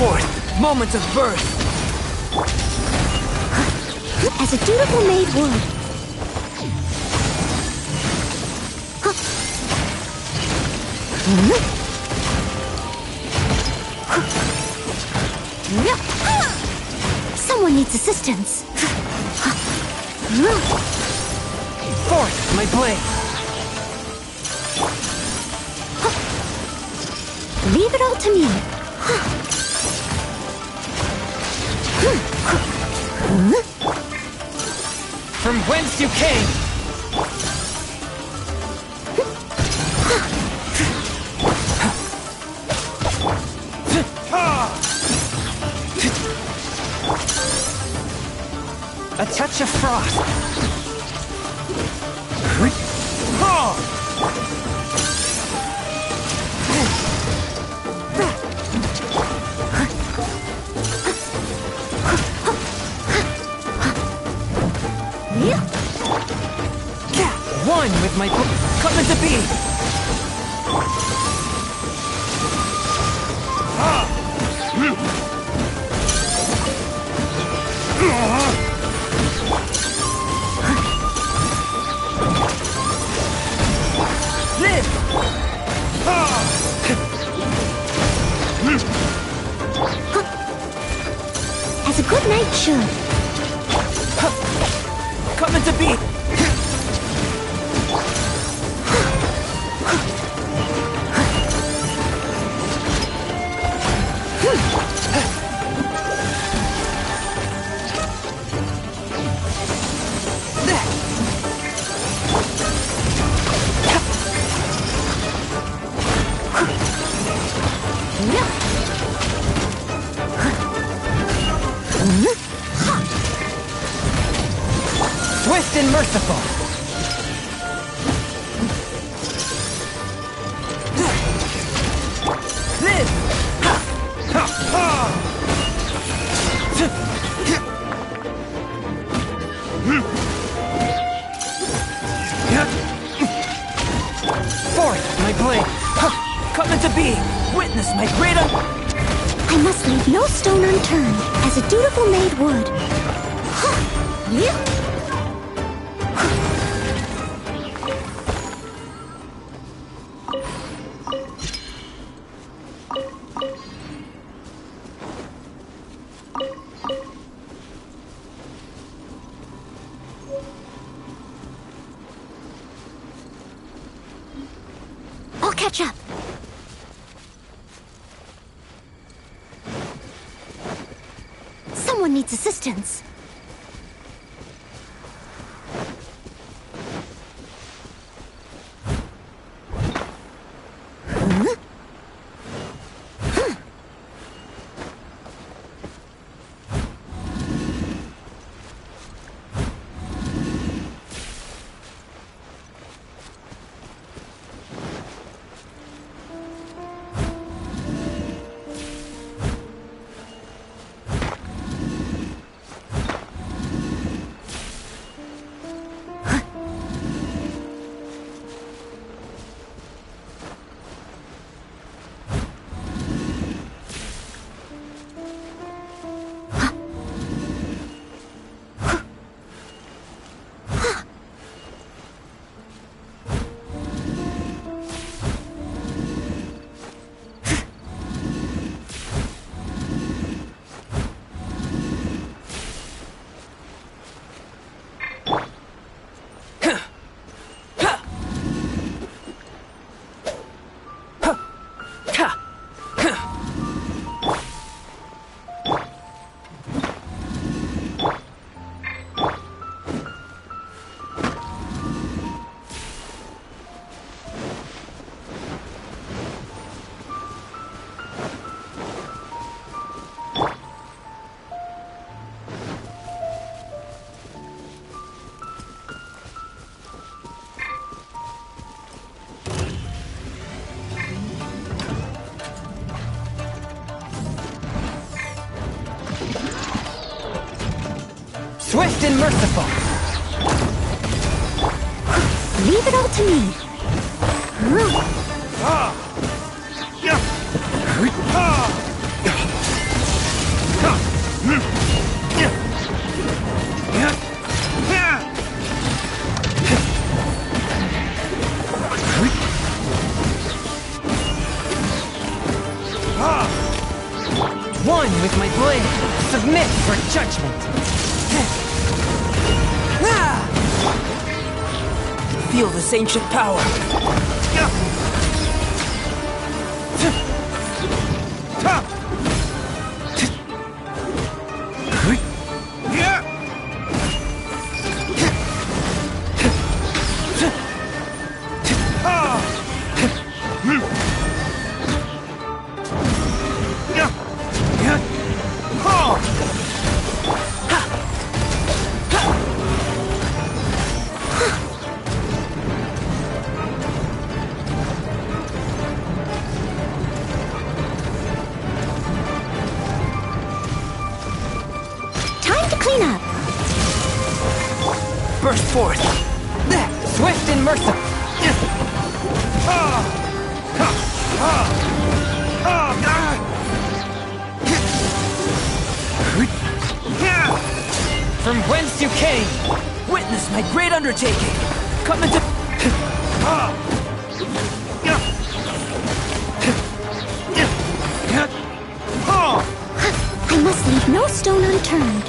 forth, moment of birth. As a dutiful maid would. Someone needs assistance. Forth, my blade. Leave it all to me. From whence you came. A touch of frost. One with my coming to be. Live. As a good knight should. Coming to be. Swift and merciful. Live. Forth, my blade. Coming to be. Witness my great I must leave no stone unturned, as a dutiful maid would. I'll catch up. Someone needs assistance. Swift and merciful. Leave it all to me. my blade. Submit for judgment. Feel this ancient power. Clean up. Burst forth. Swift and merciful. From whence you came, witness my great undertaking. Come into... I must leave no stone unturned.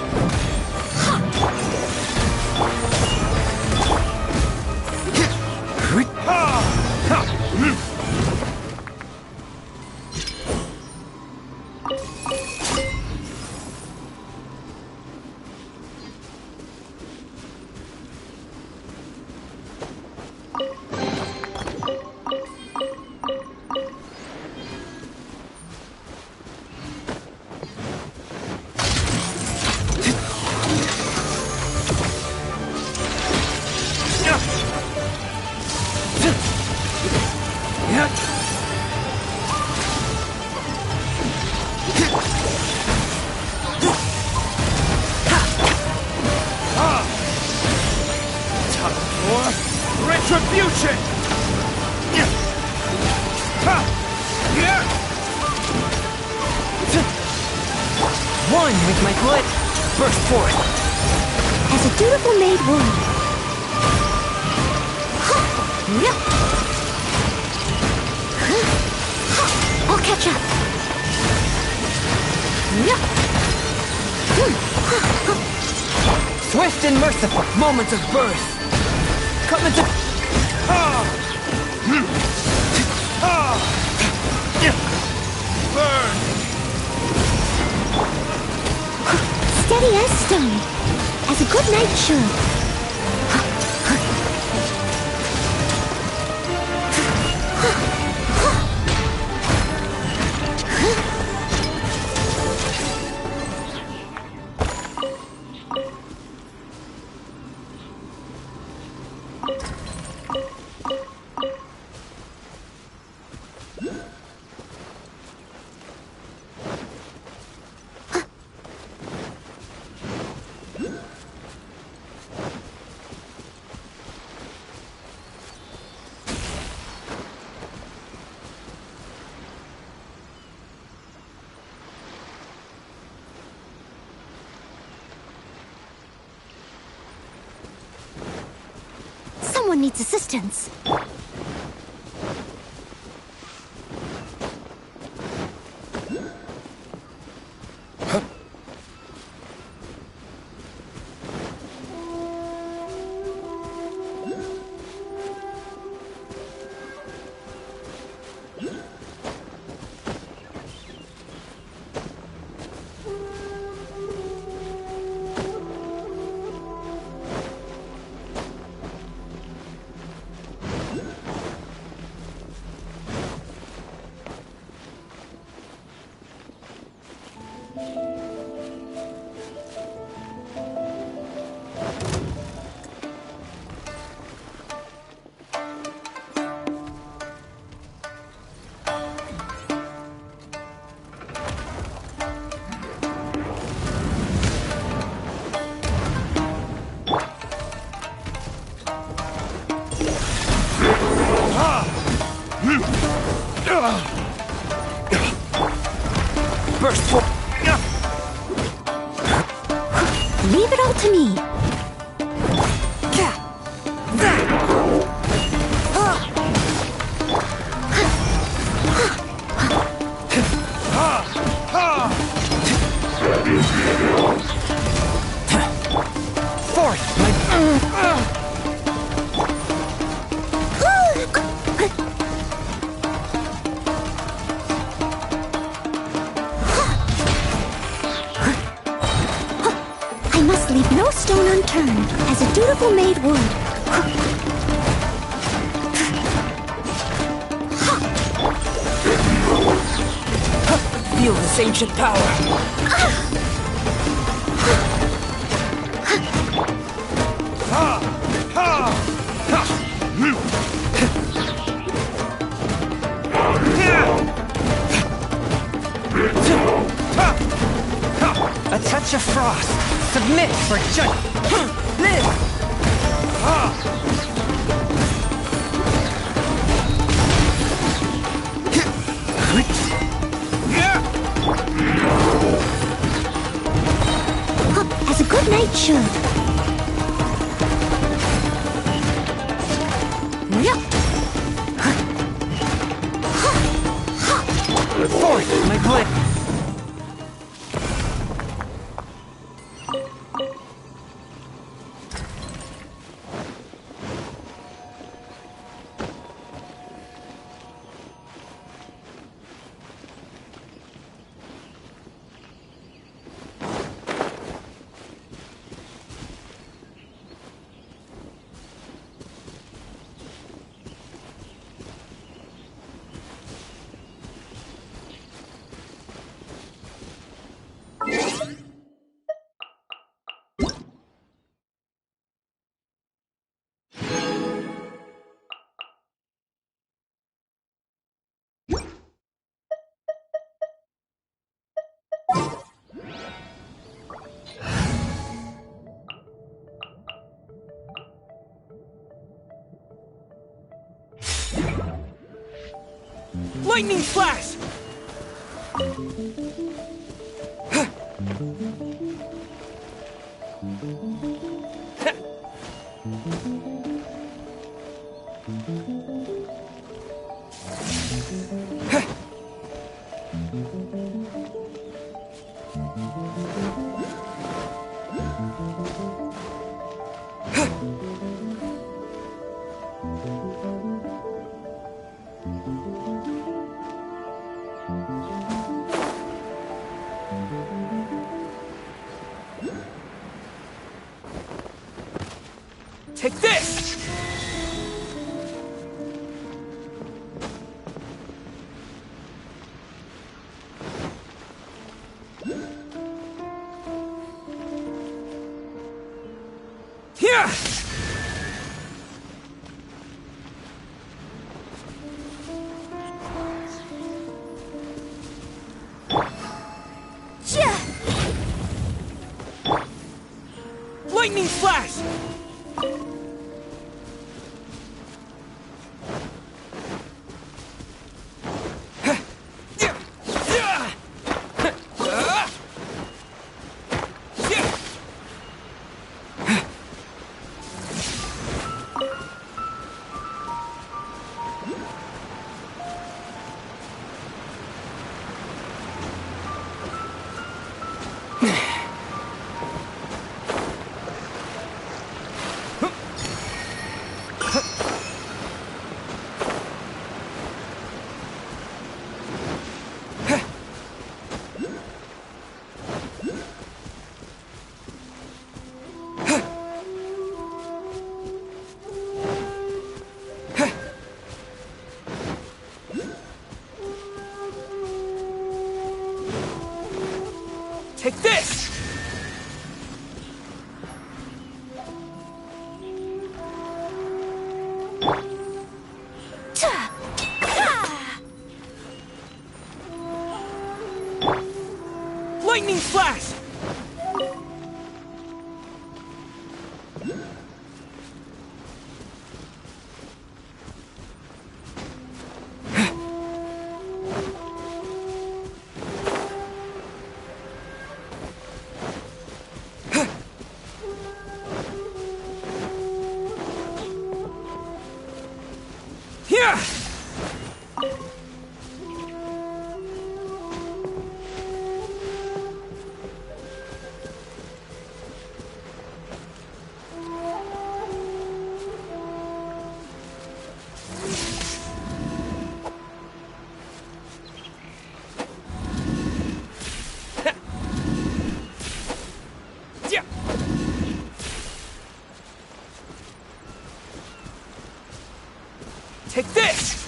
Retribution! One with my blood, burst forth. As a dutiful maid would. I'll catch up. Swift and merciful, moment of birth. Come into... Burn! Steady as stone, as a good knight should. Someone needs assistance. Burst forth. Leave it all to me. unturned, as a dutiful maid would. Feel this ancient power. A touch of frost. Submit for judgment. Live. As a good knight should. Forth my blade. Lightning flash! Take this! Here! Lightning flash! Take this! Lightning flash! Here! Take this!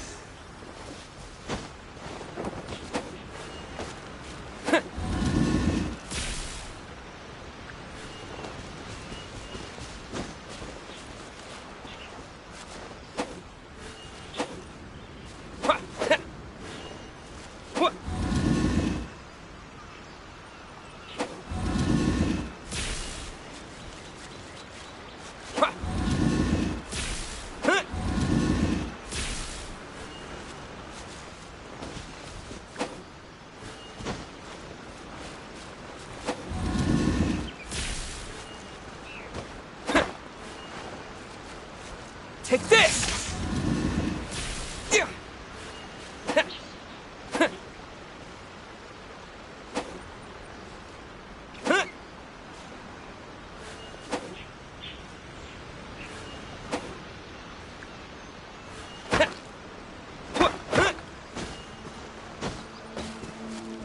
Take this!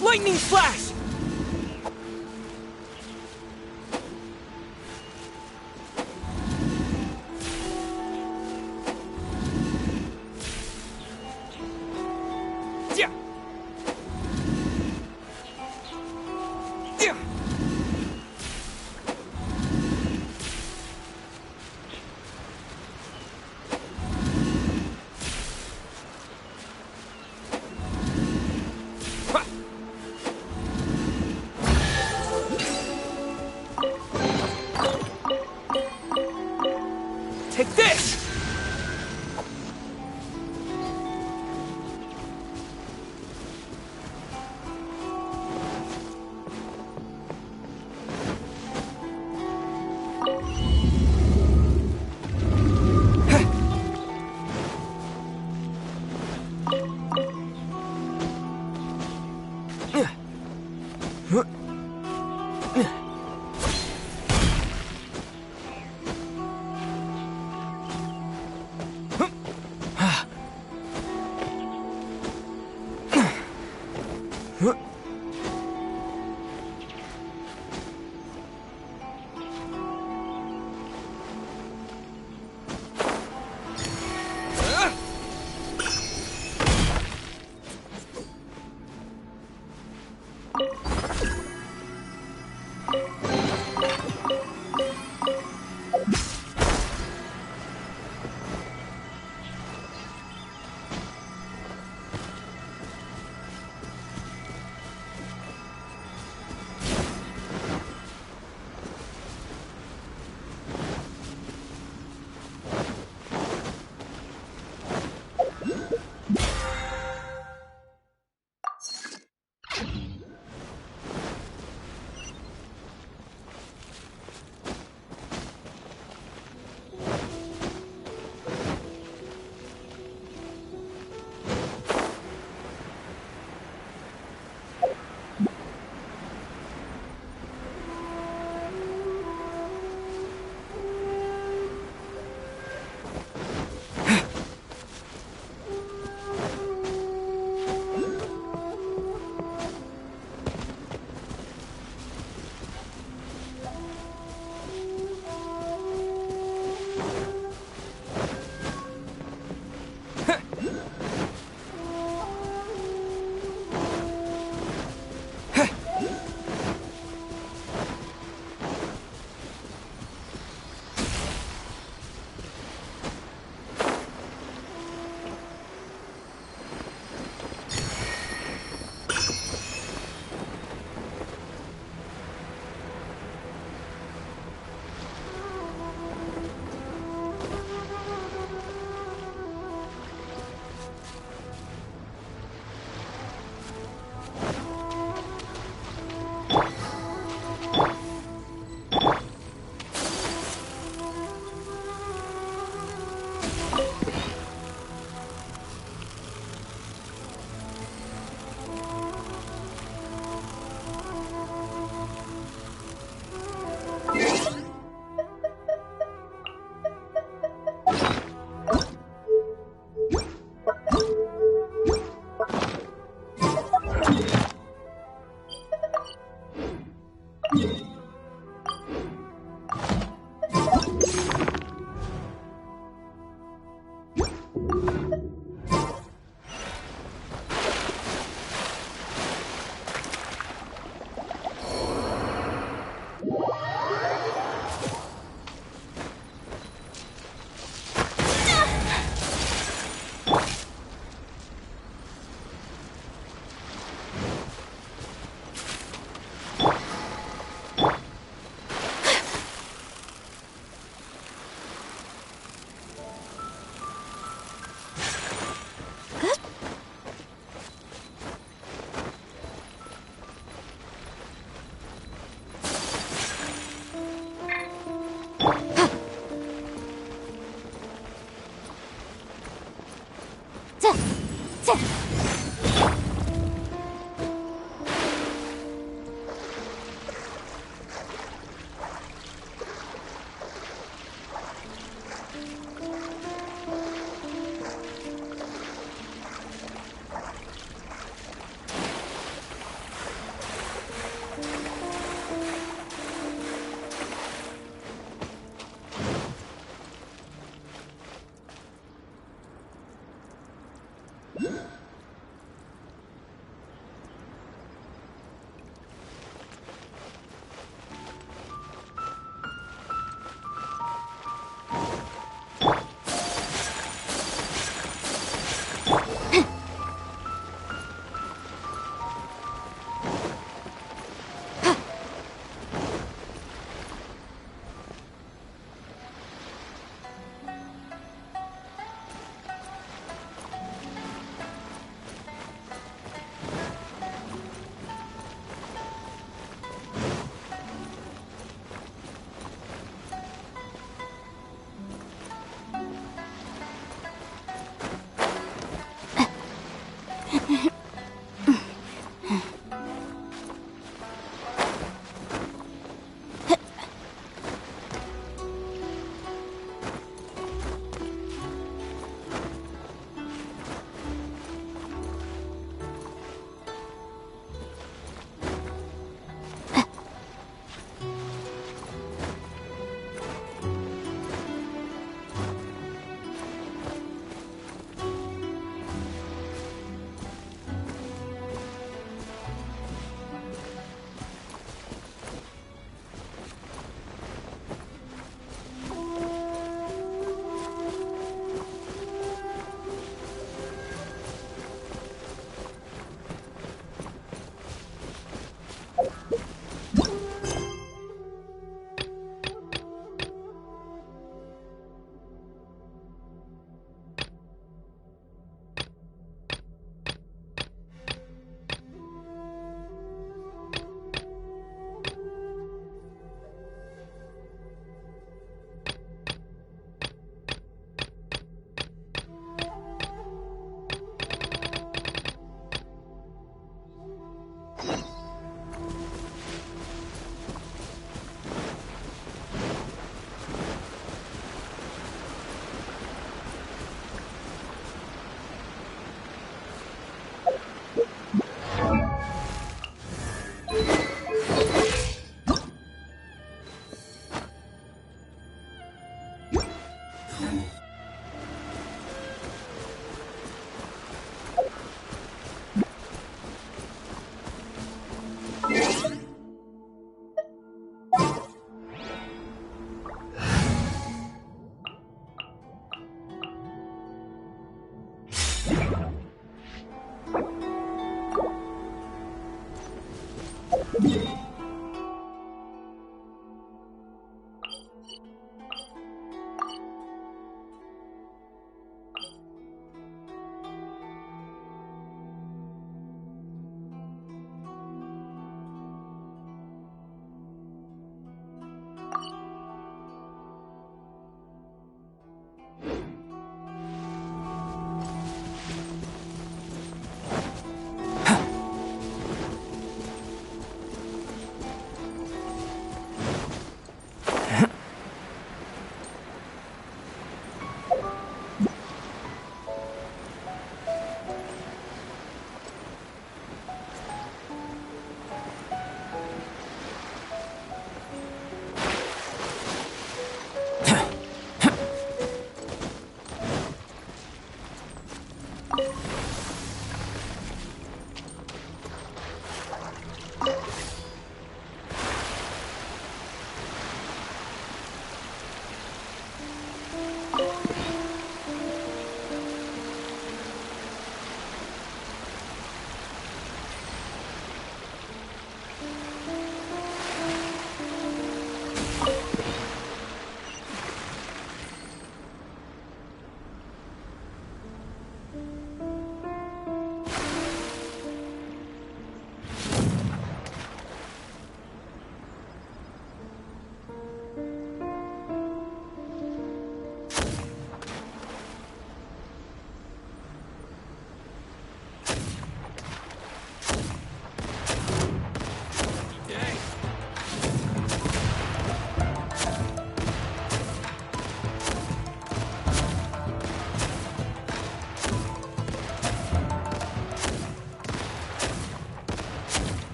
Lightning flash! Take this!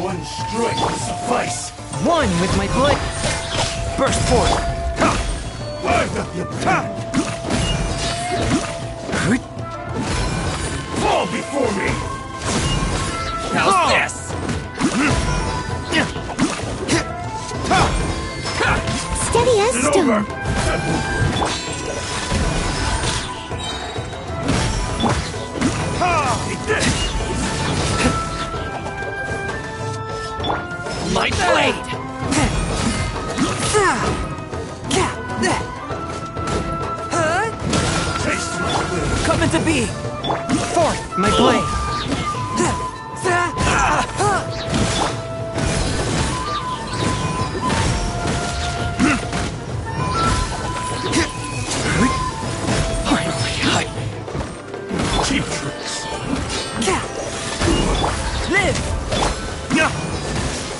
One strike will suffice. One with my blade. Burst forth. Fall before me! How's this? Steady as It's stone. over! Take this! My blade! Taste my blade! Come into being! Forth, my blade. Cheap tricks! Live!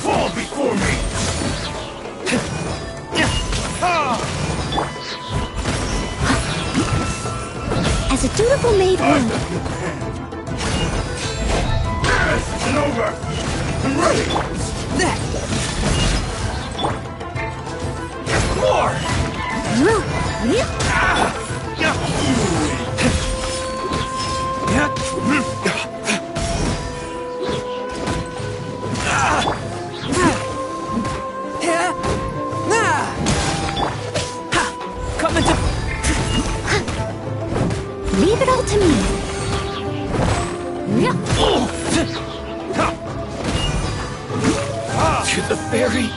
Fall before me! As a dutiful maid would. It's over! I'm ready! More! Come into... Leave it all to me. To the very...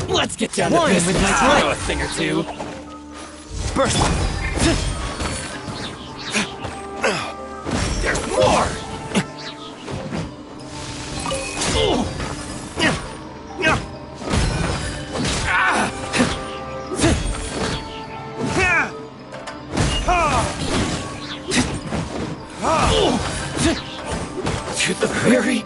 Let's get down to One business. with my I know blade. a thing or two. Burst. There's more! To the very...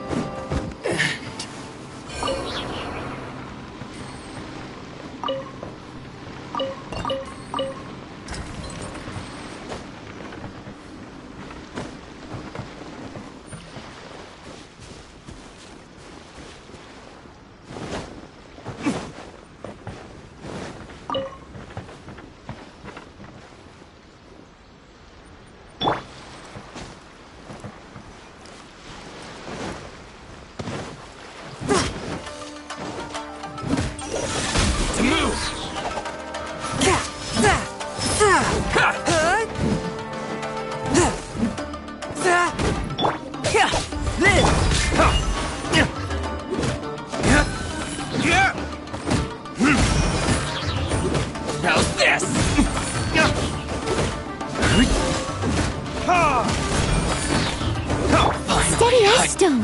Ice stone.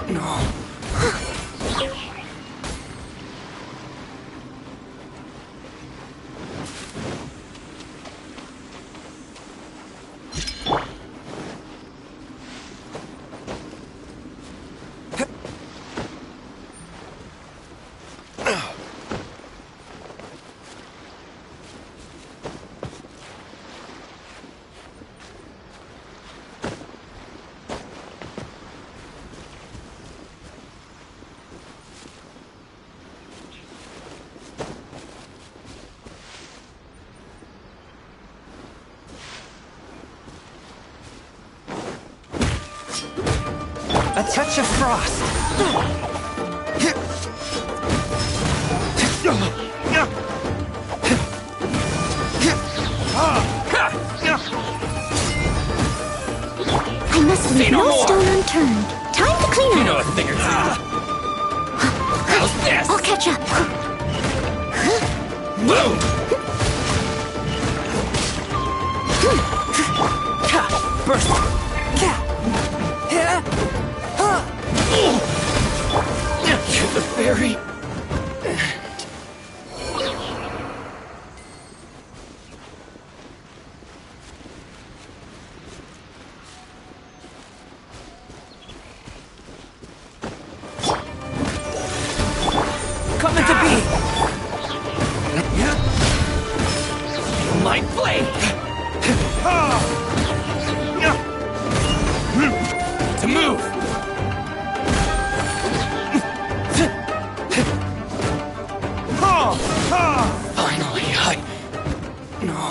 No. A touch of frost. I must leave no stone unturned. Time to clean up. You know a thing or two. How's this? I'll catch up. Boom! Burst! You're the fairy. Coming to be. My blade. To move. Finally, no.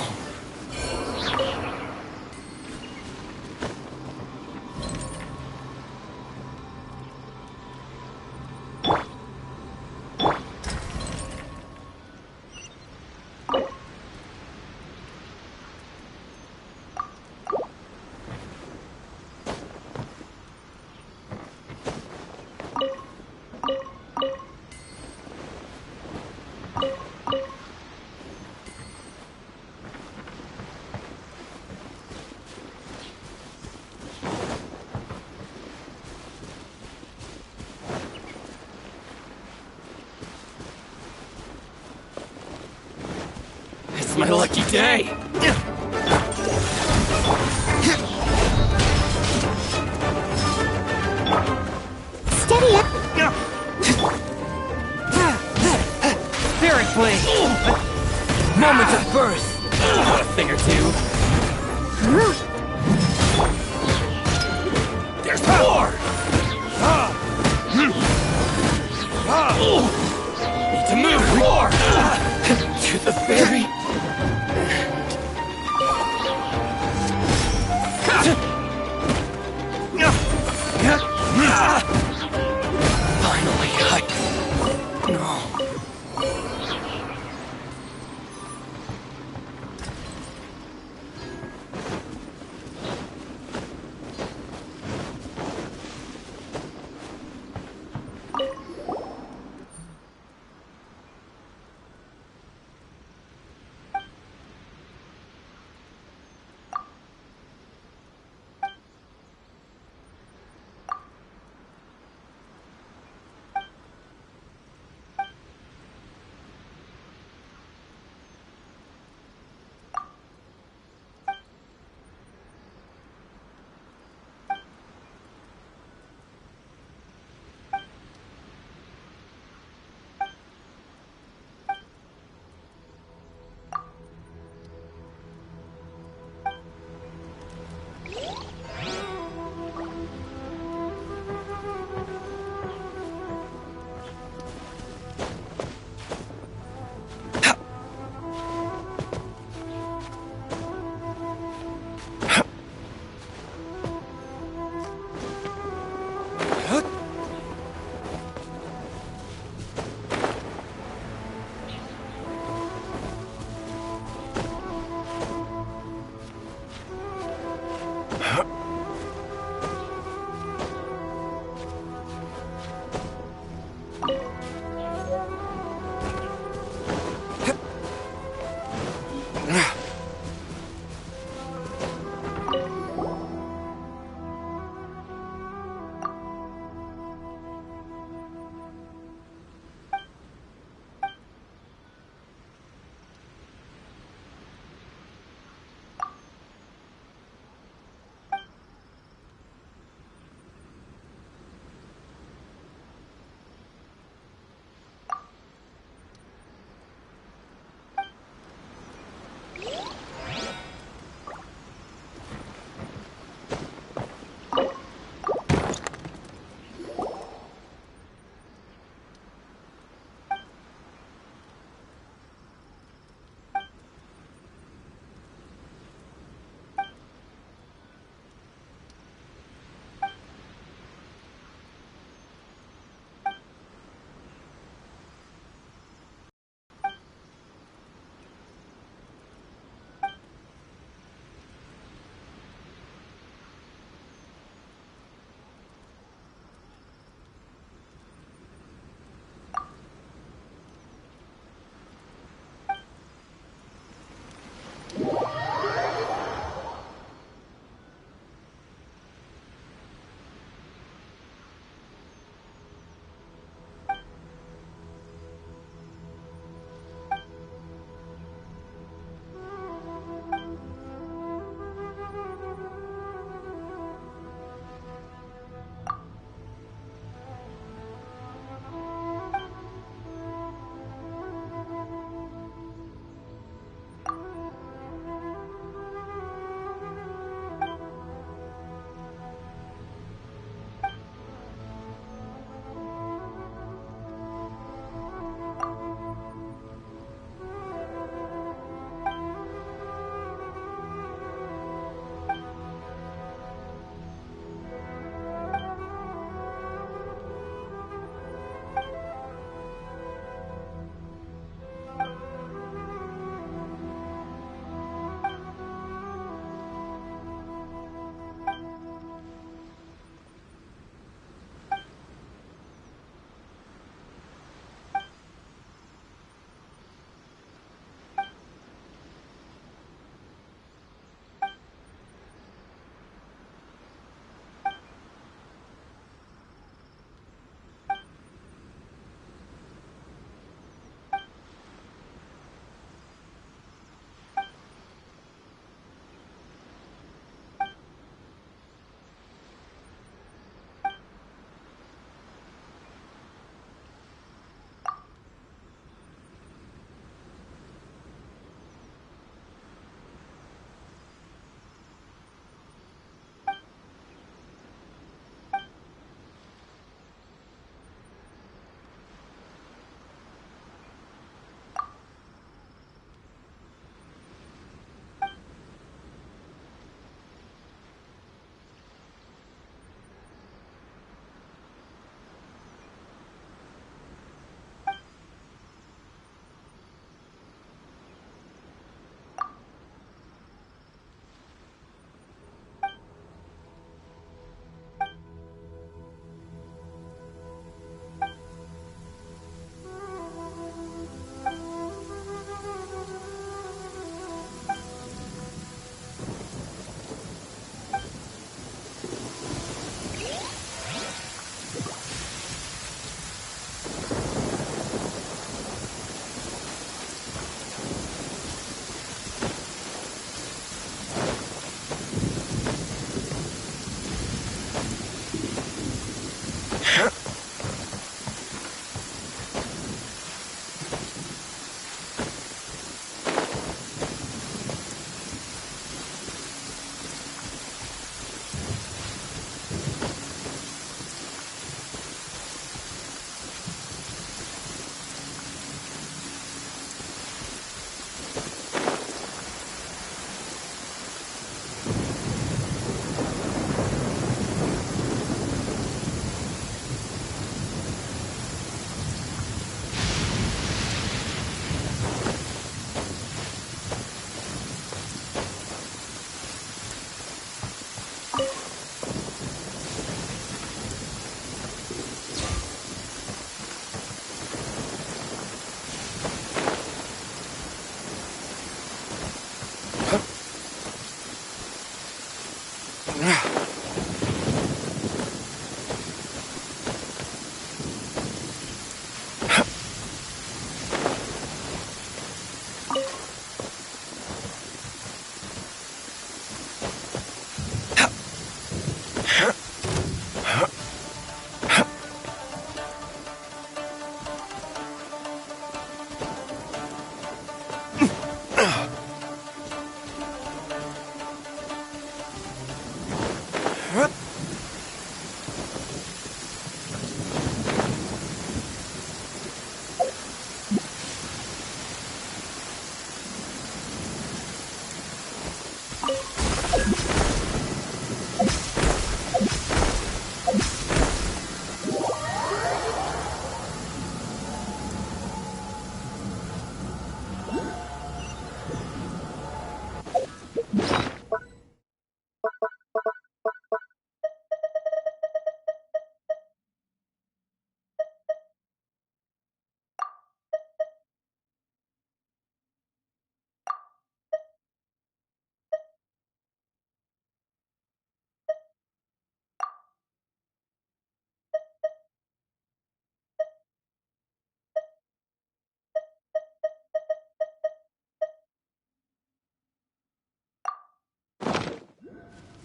It's my lucky day! Steady up. Spirit blade. Moment of burst! A thing or two. There's more! Need to move more! To the fairy.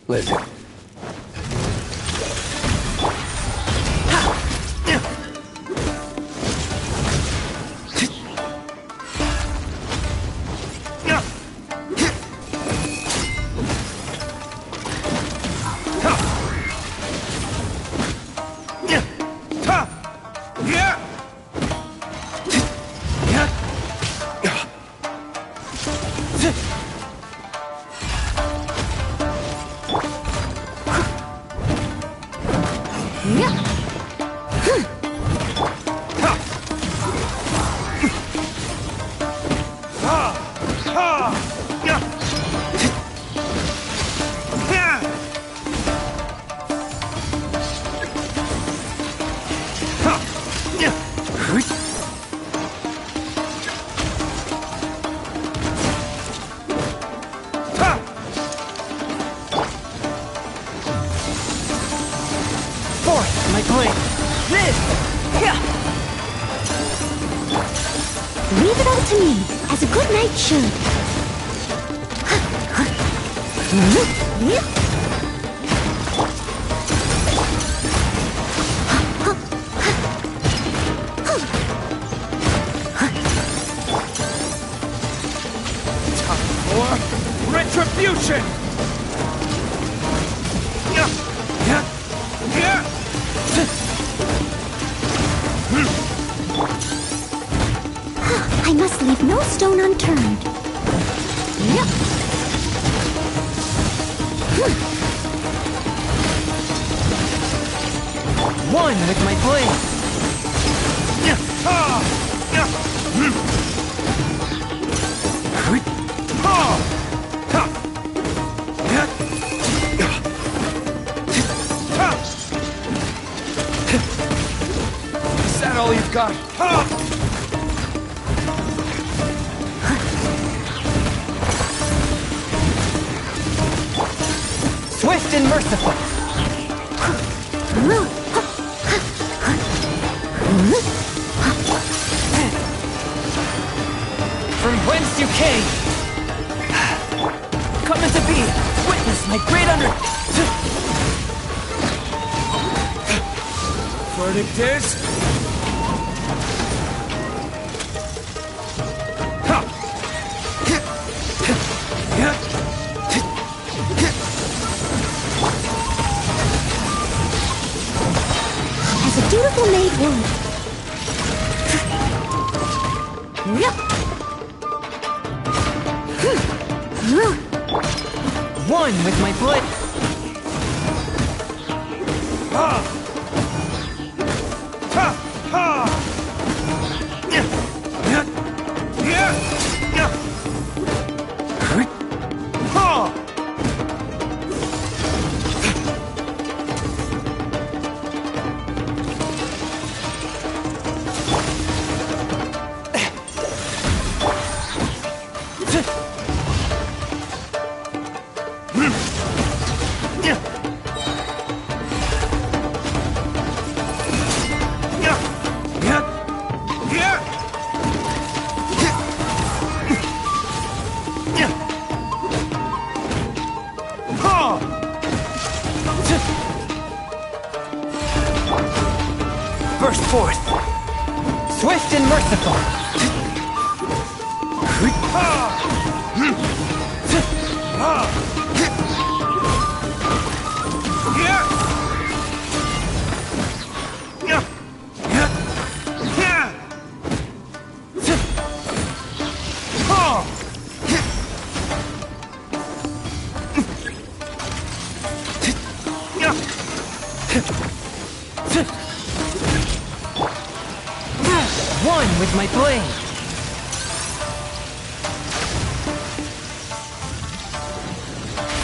Listen. Leave it all to me, as a good knight should. Time for retribution! I must leave no stone unturned. One with my blade! Is that all you've got? Swift and merciful! From whence you came! Come into being! Witness my great Verdict is... As a dutiful maid would. One with my blade! Burst forth! Swift and merciful! One with my blade!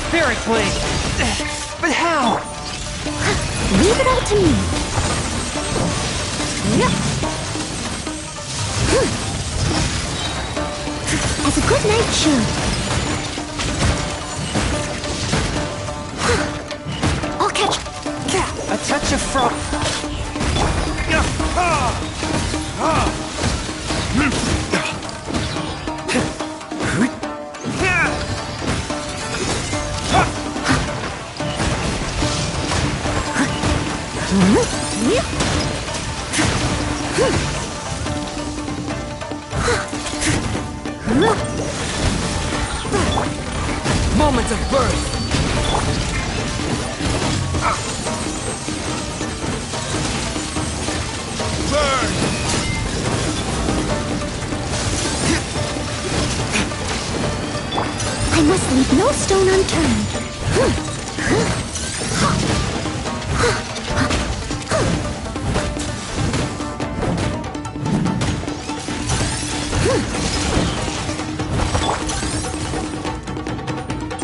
Spirit blade! But how? Leave it all to me. As a good knight should. I'll catch. A touch of frost. Moments of birth! I must leave no stone unturned.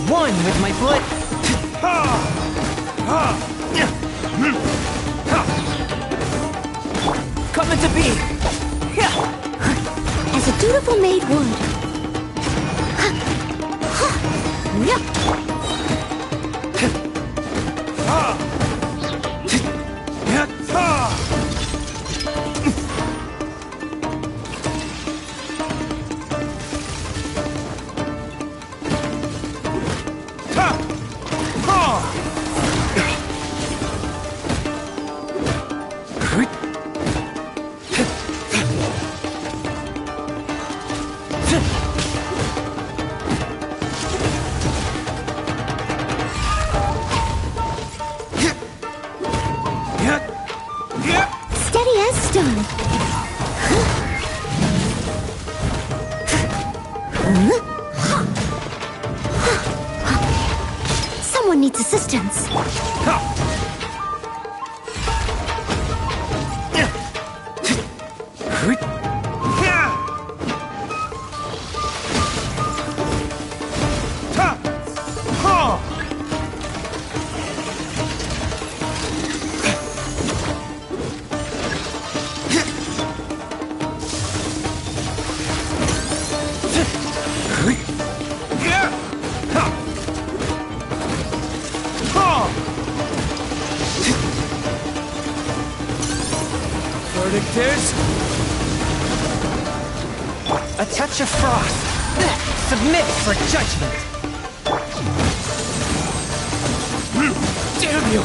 One with my blade! Come into being! As a dutiful maid would. Steady as stone. Someone needs assistance. Verdict is... A touch of frost. Submit for judgment. Damn you!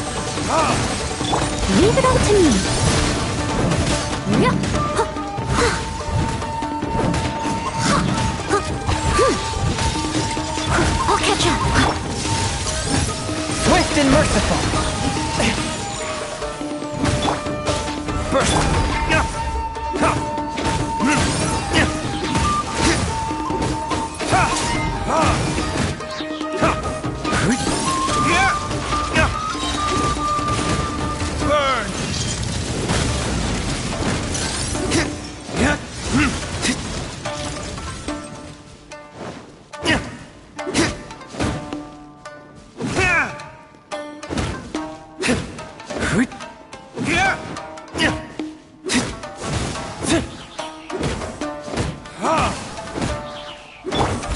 Leave it all to me. I'll catch up. Swift and merciful. Burst! Burn!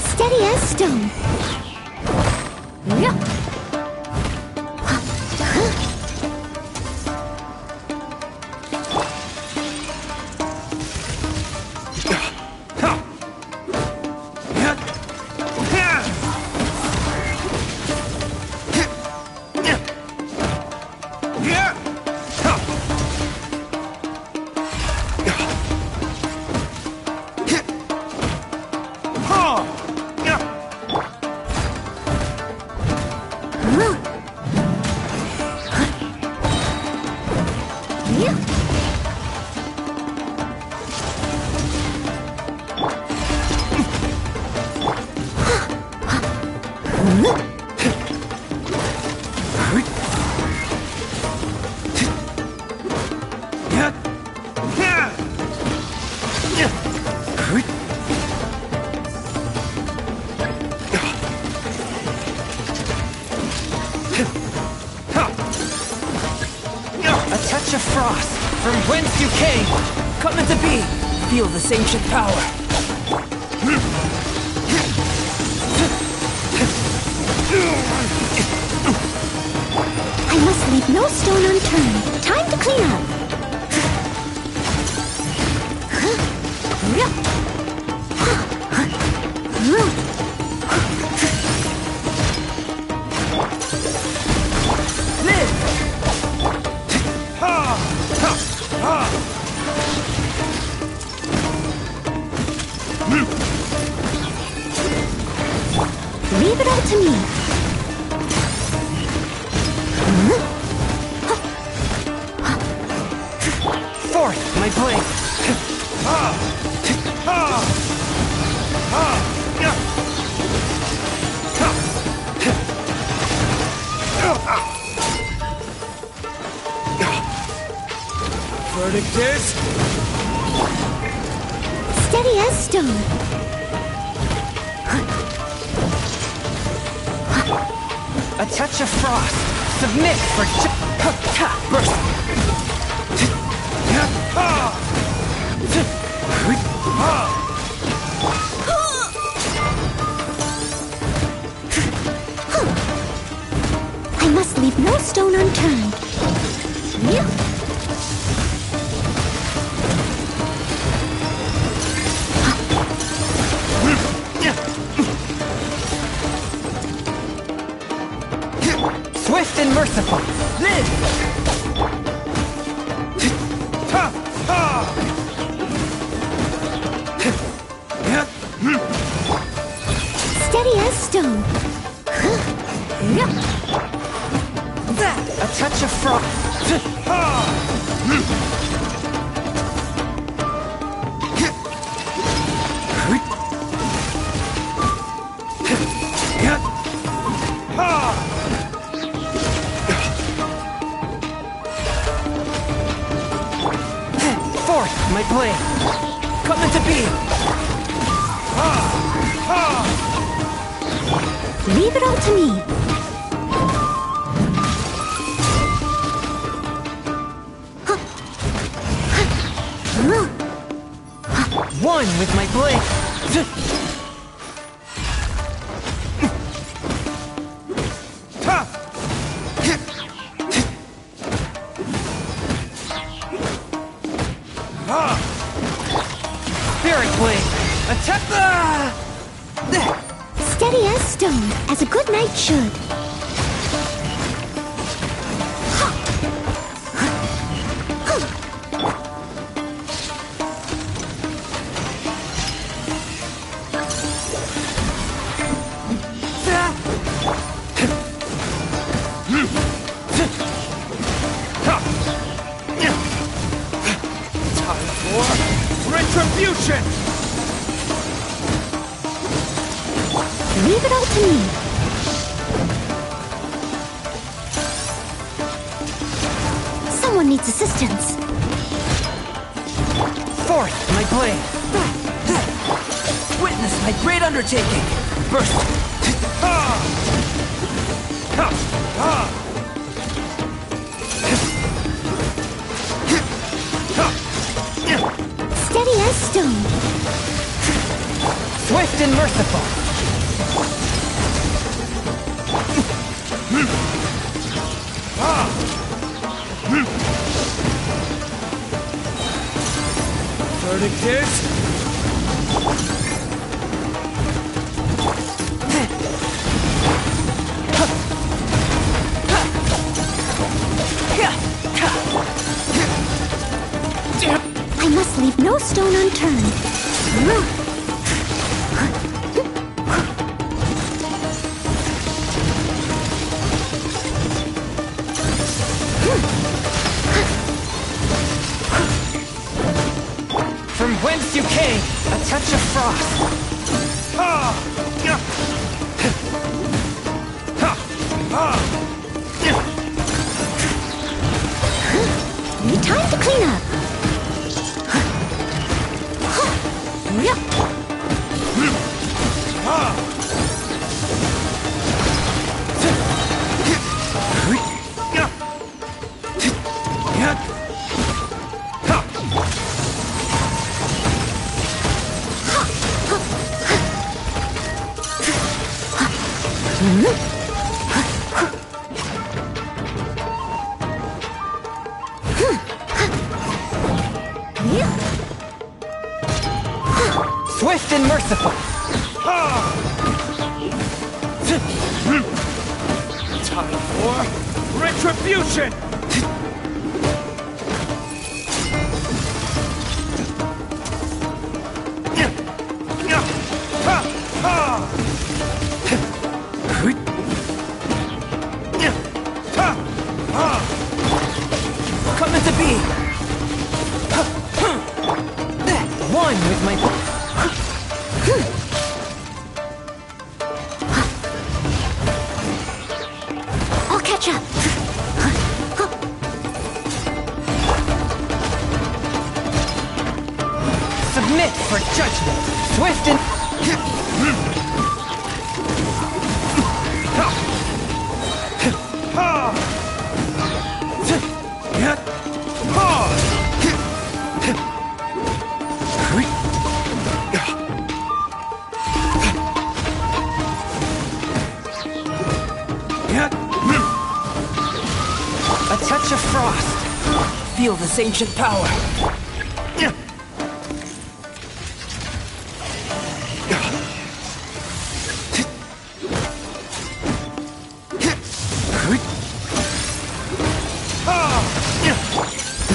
Steady as stone. touch of frost, from whence you came. Coming to be. Feel this ancient power. I must leave no stone unturned. Time to clean up. Leave it all to me. Forth, my blade. Verdict is... Steady as stone. A touch of frost. Submit for burst. I must leave no stone unturned. Swift and merciful. Live! Steady as stone. A touch of frost. Forth, my blade. Coming to be. Leave it all to me. One with my blade. Spirit blade. Attack! Steady as stone, as a good knight should. Time for retribution! Leave it all to me. Someone needs assistance. Forth, my blade. Witness my great undertaking. Burst. Steady as stone. Swift and merciful. Verdict is... I must leave no stone unturned. From whence you came, a touch of frost. Time to clean up. Swift and merciful. Time for retribution! Come into being! One with my... I'll catch up. Submit for judgment. Swift and... A touch of frost. Feel this ancient power.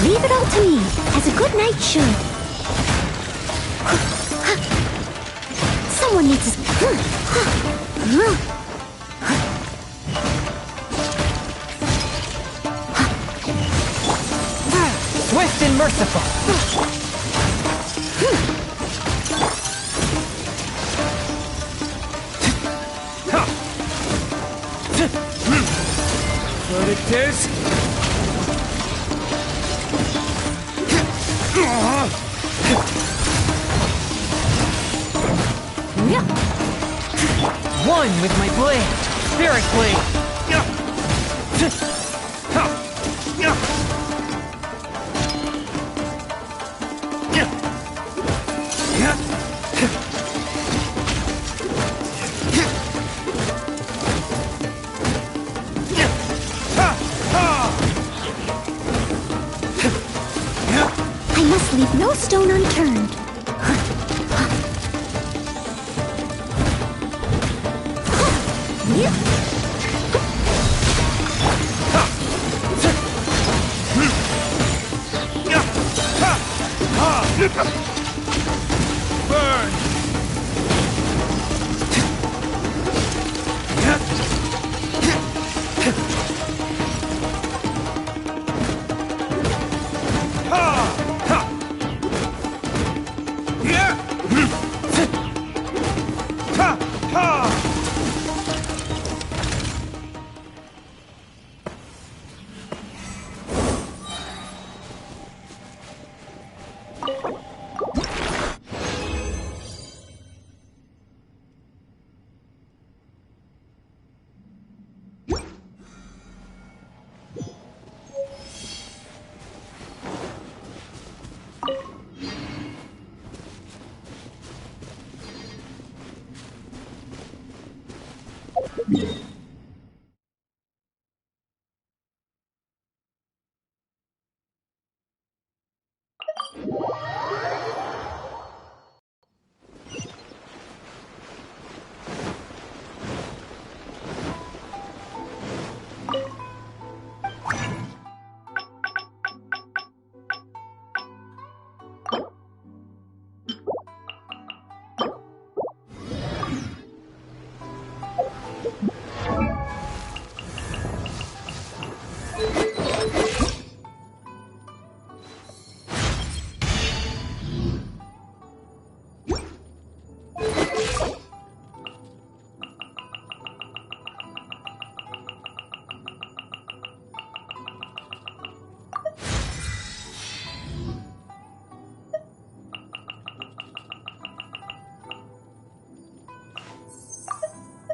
Leave it all to me, as a good knight should. Someone needs to... Swift and merciful. Verdict is... One with my blade. Spirit blade. I must leave no stone unturned. Burn!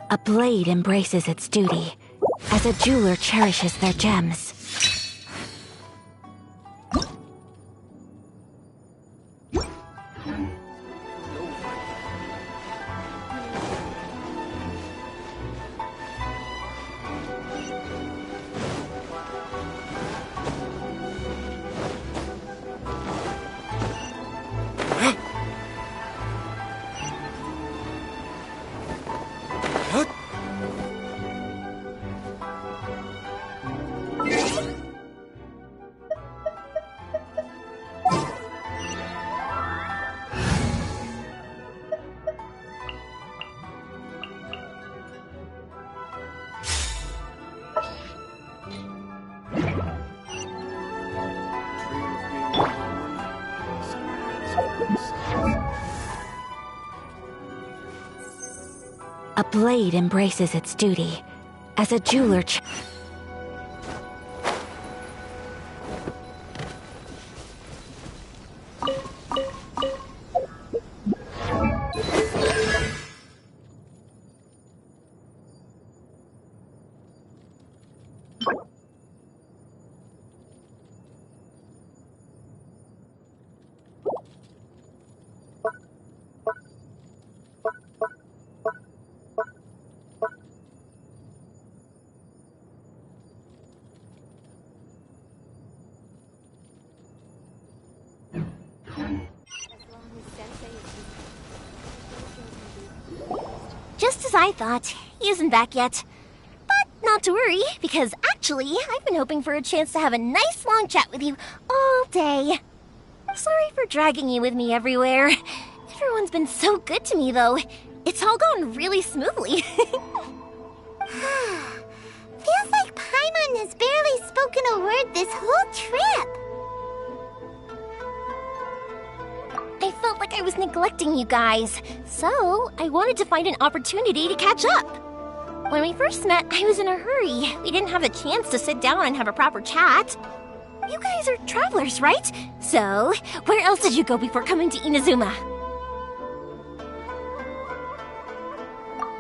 A blade embraces its duty, as a jeweler cherishes their gems. A blade embraces its duty. As a jeweler Just as I thought, he isn't back yet. But not to worry, because actually, I've been hoping for a chance to have a nice long chat with you all day. Sorry for dragging you with me everywhere. Everyone's been so good to me, though. It's all gone really smoothly. Feels like Paimon has barely spoken a word this whole trip. I felt like I was neglecting you guys, so I wanted to find an opportunity to catch up. When we first met, I was in a hurry. We didn't have a chance to sit down and have a proper chat. You guys are travelers, right? So, where else did you go before coming to Inazuma?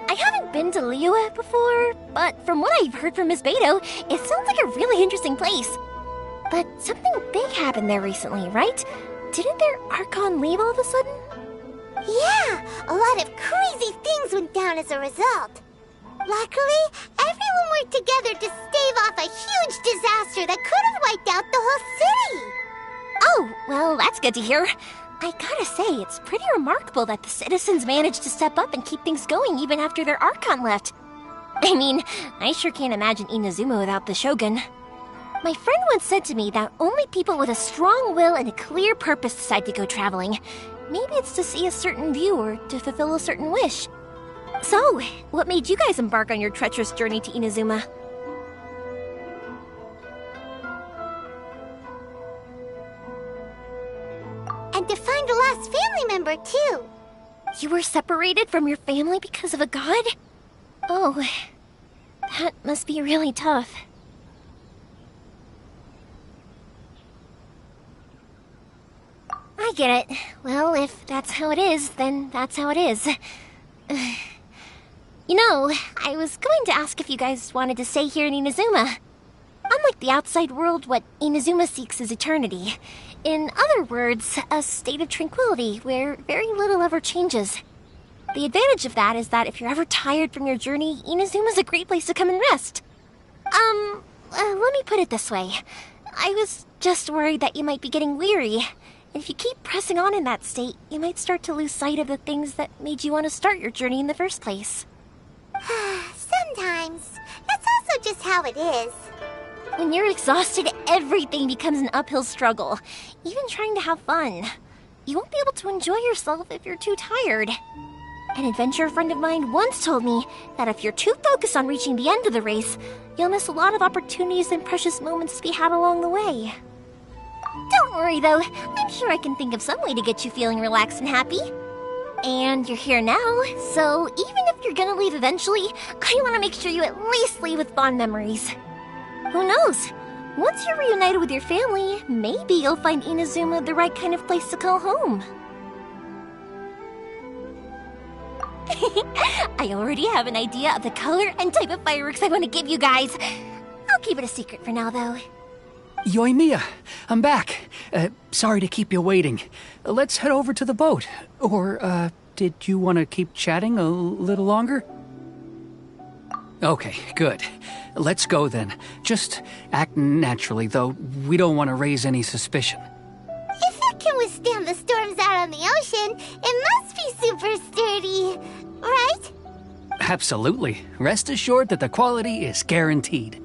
I haven't been to Liyue before, but from what I've heard from Miss Beto, it sounds like a really interesting place. But something big happened there recently, right? Didn't their Archon leave all of a sudden? Yeah, a lot of crazy things went down as a result. Luckily, everyone worked together to stave off a huge disaster that could have wiped out the whole city. Oh, well, that's good to hear. I gotta say, it's pretty remarkable that the citizens managed to step up and keep things going even after their Archon left. I mean, I sure can't imagine Inazuma without the Shogun. My friend once said to me that only people with a strong will and a clear purpose decide to go traveling. Maybe it's to see a certain view or to fulfill a certain wish. So, what made you guys embark on your treacherous journey to Inazuma? And to find a lost family member, too. You were separated from your family because of a god? Oh, that must be really tough. I get it. Well, if that's how it is, then that's how it is. You know, I was going to ask if you guys wanted to stay here in Inazuma. Unlike the outside world, what Inazuma seeks is eternity. In other words, a state of tranquility where very little ever changes. The advantage of that is that if you're ever tired from your journey, Inazuma's a great place to come and rest. Let me put it this way. I was just worried that you might be getting weary. And if you keep pressing on in that state, you might start to lose sight of the things that made you want to start your journey in the first place. Sometimes. That's also just how it is. When you're exhausted, everything becomes an uphill struggle. Even trying to have fun. You won't be able to enjoy yourself if you're too tired. An adventurer friend of mine once told me that if you're too focused on reaching the end of the race, you'll miss a lot of opportunities and precious moments to be had along the way. Don't worry though, I'm sure I can think of some way to get you feeling relaxed and happy. And you're here now, so even if you're gonna leave eventually, I want to make sure you at least leave with fond memories. Who knows? Once you're reunited with your family, maybe you'll find Inazuma the right kind of place to call home. I already have an idea of the color and type of fireworks I want to give you guys. I'll keep it a secret for now, though. Yoimiya, I'm back. Sorry to keep you waiting. Let's head over to the boat. Or, did you want to keep chatting a little longer? Okay, good. Let's go then. Just act naturally, though we don't want to raise any suspicion. If it can withstand the storms out on the ocean, it must be super sturdy, right? Absolutely. Rest assured that the quality is guaranteed.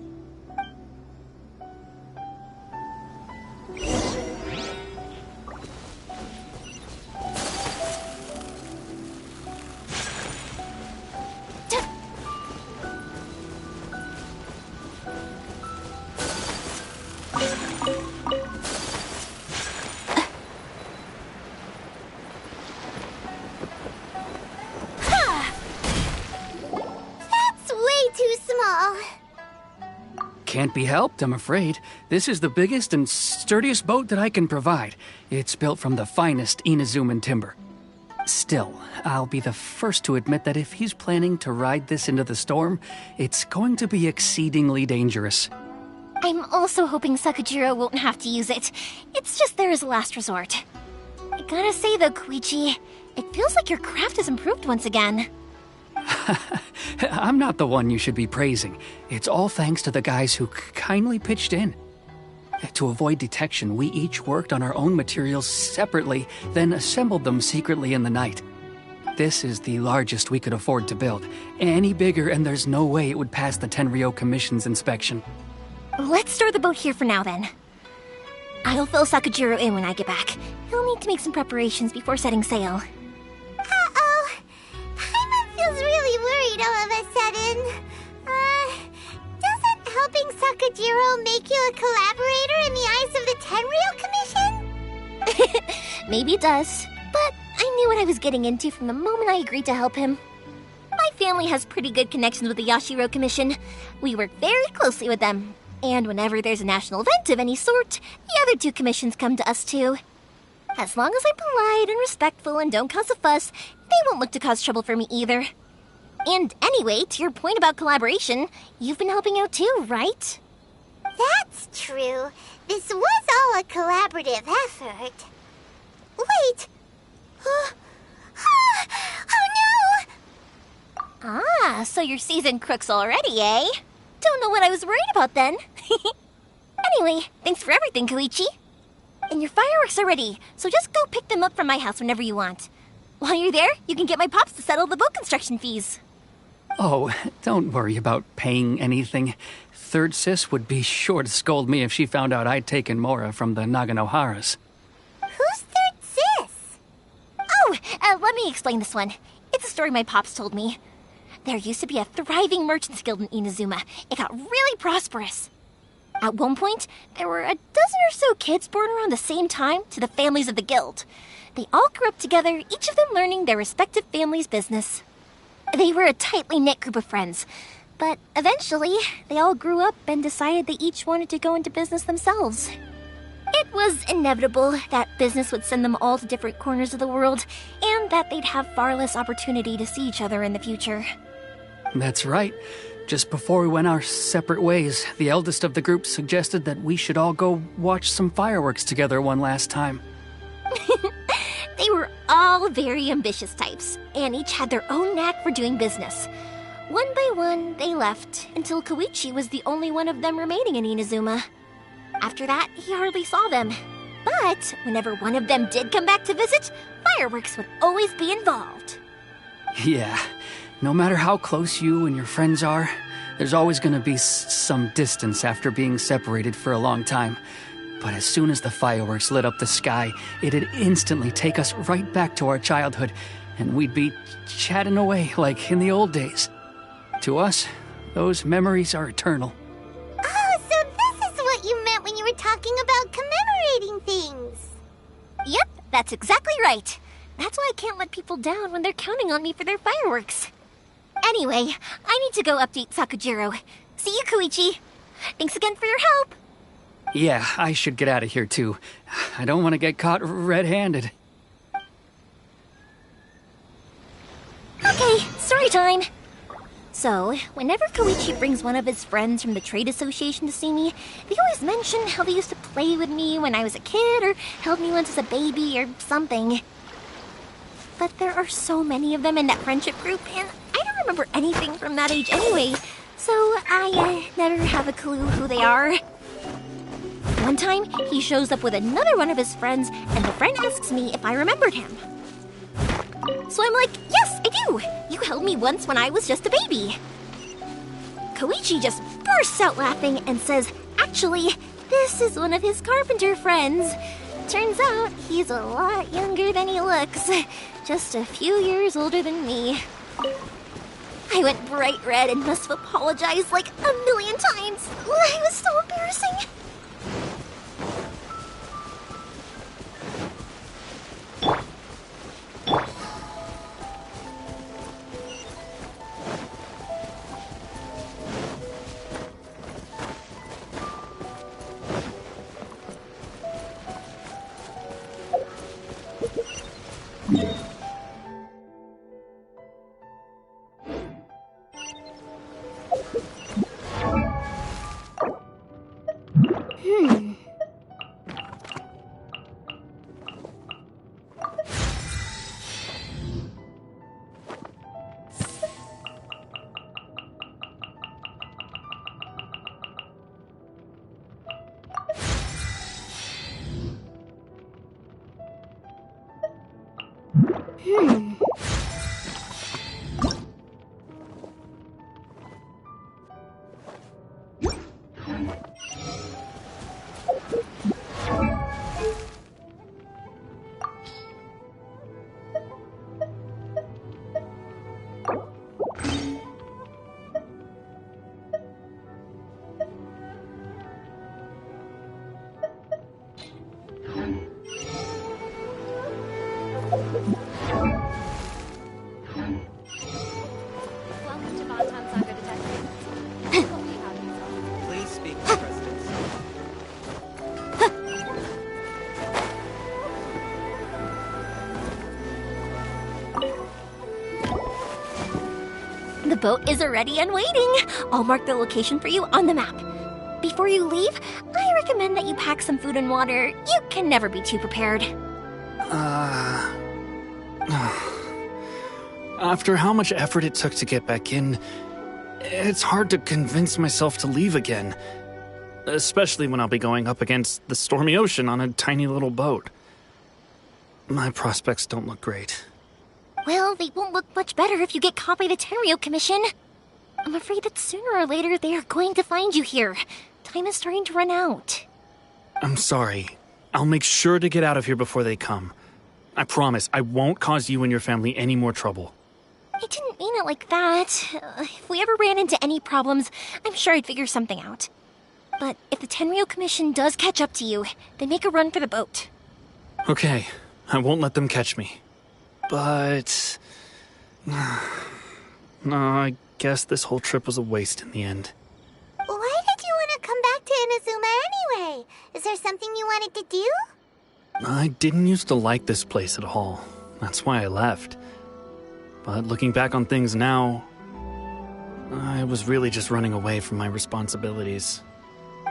Can't be helped, I'm afraid. This is the biggest and sturdiest boat that I can provide. It's built from the finest Inazuman timber. Still, I'll be the first to admit that if he's planning to ride this into the storm, it's going to be exceedingly dangerous. I'm also hoping Sakujiro won't have to use it. It's just there as a last resort. I gotta say though, Koichi, it feels like your craft has improved once again. I'm not the one you should be praising. It's all thanks to the guys who kindly pitched in. To avoid detection, we each worked on our own materials separately, then assembled them secretly in the night. This is the largest we could afford to build. Any bigger and there's no way it would pass the Tenryou Commission's inspection. Let's store the boat here for now then. I'll fill Sakujiro in when I get back. He'll need to make some preparations before setting sail. Uh-oh. Paimon feels really worried all of a sudden. Doesn't helping Sakujiro make you a collaborator in the eyes of the Tenryou Commission? Maybe it does, but I knew what I was getting into from the moment I agreed to help him. My family has pretty good connections with the Yashiro Commission. We work very closely with them. And whenever there's a national event of any sort, the other two commissions come to us too. As long as I'm polite and respectful and don't cause a fuss, they won't look to cause trouble for me either. And anyway, to your point about collaboration, you've been helping out too, right? That's true. This was all a collaborative effort. Wait! Oh no! Ah, so you're seasoned crooks already, eh? Don't know what I was worried about then. Anyway, thanks for everything, Koichi. And your fireworks are ready, so just go pick them up from my house whenever you want. While you're there, you can get my pops to settle the boat construction fees. Oh, don't worry about paying anything. Third Sis would be sure to scold me if she found out I'd taken Mora from the Naganoharas. Who's Third Sis? Oh, let me explain this one. It's a story my pops told me. There used to be a thriving merchants guild in Inazuma. It got really prosperous. At one point, there were a dozen or so kids born around the same time to the families of the guild. They all grew up together, each of them learning their respective family's business. They were a tightly knit group of friends, but eventually, they all grew up and decided they each wanted to go into business themselves. It was inevitable that business would send them all to different corners of the world, and that they'd have far less opportunity to see each other in the future. That's right. Just before we went our separate ways, the eldest of the group suggested that we should all go watch some fireworks together one last time. They were all very ambitious types, and each had their own knack for doing business. One by one, they left, until Koichi was the only one of them remaining in Inazuma. After that, he hardly saw them. But whenever one of them did come back to visit, fireworks would always be involved. Yeah, no matter how close you and your friends are, there's always going to be some distance after being separated for a long time. But as soon as the fireworks lit up the sky, it'd instantly take us right back to our childhood, and we'd be chatting away like in the old days. To us, those memories are eternal. Oh, so this is what you meant when you were talking about commemorating things. Yep, that's exactly right. That's why I can't let people down when they're counting on me for their fireworks. Anyway, I need to go update Sakujiro. See you, Koichi. Thanks again for your help. Yeah, I should get out of here too. I don't want to get caught red-handed. Okay, story time. So, whenever Koichi brings one of his friends from the trade association to see me, they always mention how they used to play with me when I was a kid, or held me once as a baby, or something. But there are so many of them in that friendship group, and I don't remember anything from that age anyway, so I never have a clue who they are. One time, he shows up with another one of his friends, and the friend asks me if I remembered him. So I'm like, yes, I do! You held me once when I was just a baby. Koichi just bursts out laughing and says, actually, this is one of his carpenter friends. Turns out, he's a lot younger than he looks. Just a few years older than me. I went bright red and must have apologized like a million times. It was so embarrassing. Welcome to Bonton Saga Detective. Please speak to President. The boat is ready and waiting. I'll mark the location for you on the map. Before you leave, I recommend that you pack some food and water. You can never be too prepared. After how much effort it took to get back in, it's hard to convince myself to leave again. Especially when I'll be going up against the stormy ocean on a tiny little boat. My prospects don't look great. Well, they won't look much better if you get caught by the Tenryou Commission. I'm afraid that sooner or later they are going to find you here. Time is starting to run out. I'm sorry. I'll make sure to get out of here before they come. I promise I won't cause you and your family any more trouble. I didn't mean it like that. If we ever ran into any problems, I'm sure I'd figure something out. But if the Tenryou Commission does catch up to you, then make a run for the boat. Okay, I won't let them catch me. But... no, I guess this whole trip was a waste in the end. Why did you want to come back to Inazuma anyway? Is there something you wanted to do? I didn't used to like this place at all. That's why I left. But looking back on things now, I was really just running away from my responsibilities.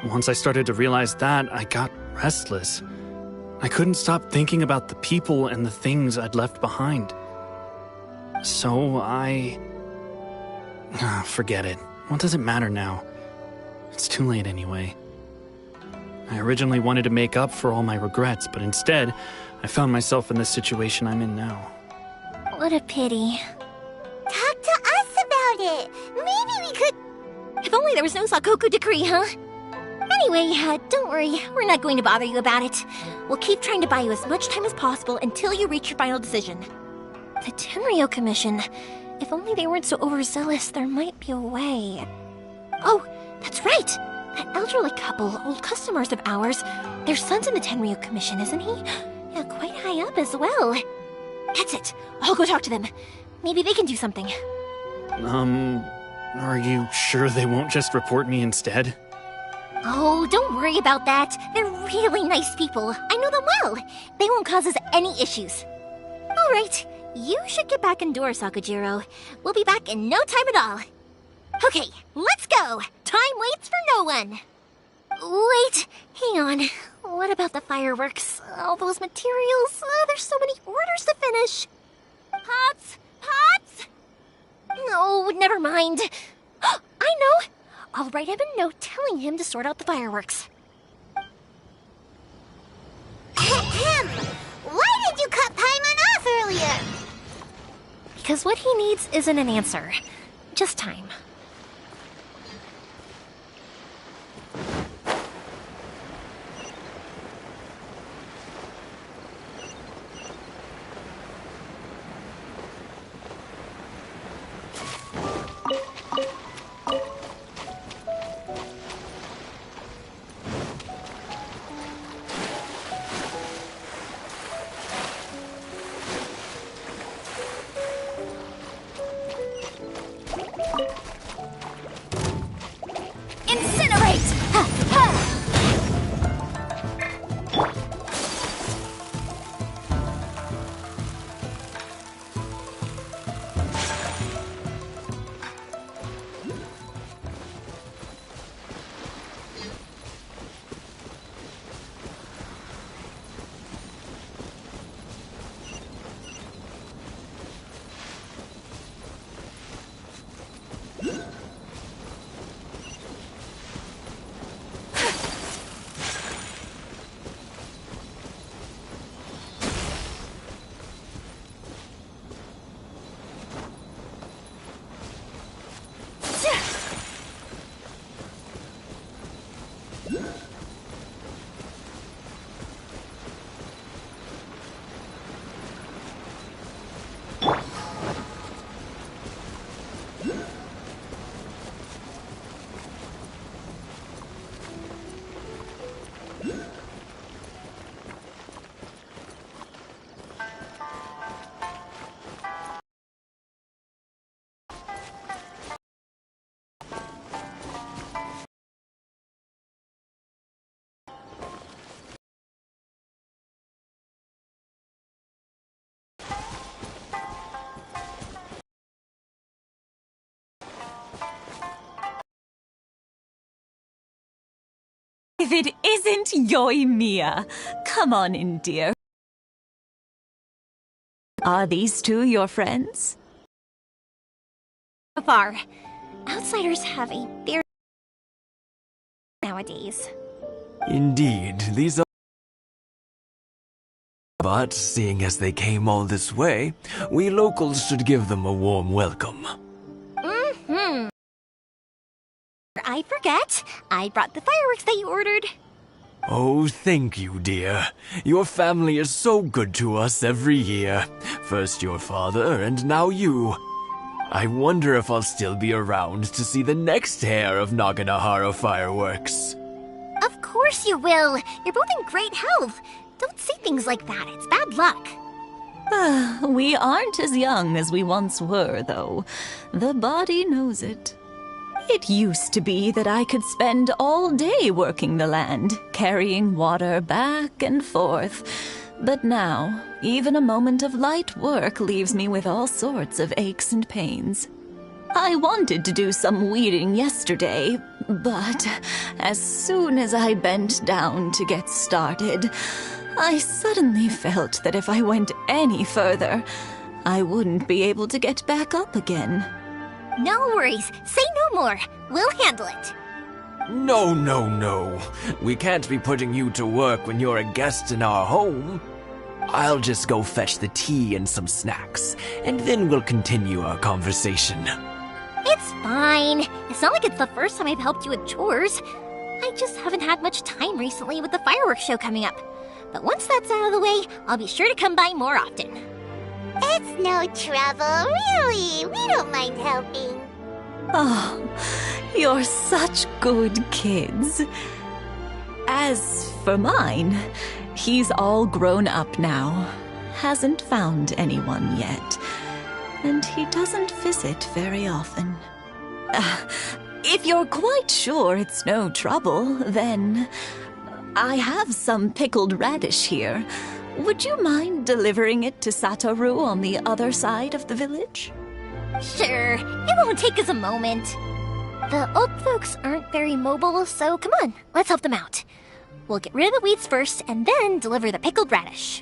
Once I started to realize that, I got restless. I couldn't stop thinking about the people and the things I'd left behind. So forget it. What does it matter now? It's too late anyway. I originally wanted to make up for all my regrets, but instead, I found myself in the situation I'm in now. What a pity. Talk to us about it. Maybe we could... If only there was no Sakoku decree, huh? Anyway, don't worry. We're not going to bother you about it. We'll keep trying to buy you as much time as possible until you reach your final decision. The Tenryou Commission. If only they weren't so overzealous, there might be a way. Oh, that's right! That elderly couple, old customers of ours, their son's in the Tenryou Commission, isn't he? Yeah, quite high up as well. That's it. I'll go talk to them. Maybe they can do something. Are you sure they won't just report me instead? Oh, don't worry about that. They're really nice people. I know them well. They won't cause us any issues. All right. You should get back indoors, Sakujiro. We'll be back in no time at all. Okay, let's go. Time waits for no one. Wait, hang on. What about the fireworks? All those materials? There's so many orders to finish. Pots! Pots! No, never mind. I know. I'll write him a note telling him to sort out the fireworks. Ahem. Why did you cut Paimon off earlier? Because what he needs isn't an answer, just time. if it isn't Yoimiya. Come on in, dear. Are these two your friends? Far. Outsiders have a very nowadays. Indeed, these are... But seeing as they came all this way, we locals should give them a warm welcome. I forget. I brought the fireworks that you ordered. Oh, thank you, dear. Your family is so good to us every year. First your father, and now you. I wonder if I'll still be around to see the next hair of Naganahara fireworks. Of course you will. You're both in great health. Don't say things like that. It's bad luck. We aren't as young as we once were, though. The body knows it. It used to be that I could spend all day working the land, carrying water back and forth. But now, even a moment of light work leaves me with all sorts of aches and pains. I wanted to do some weeding yesterday, but as soon as I bent down to get started, I suddenly felt that if I went any further, I wouldn't be able to get back up again. No worries. Say no more. We'll handle it. No, no, no. We can't be putting you to work when you're a guest in our home. I'll just go fetch the tea and some snacks, and then we'll continue our conversation. It's fine. It's not like it's the first time I've helped you with chores. I just haven't had much time recently with the fireworks show coming up. But once that's out of the way, I'll be sure to come by more often. It's no trouble, really. We don't mind helping. Oh, you're such good kids. As for mine, he's all grown up now. Hasn't found anyone yet. And he doesn't visit very often. If you're quite sure it's no trouble, then I have some pickled radish here. Would you mind delivering it to Satoru on the other side of the village? Sure, it won't take us a moment. The old folks aren't very mobile, so come on, let's help them out. We'll get rid of the weeds first, and then deliver the pickled radish.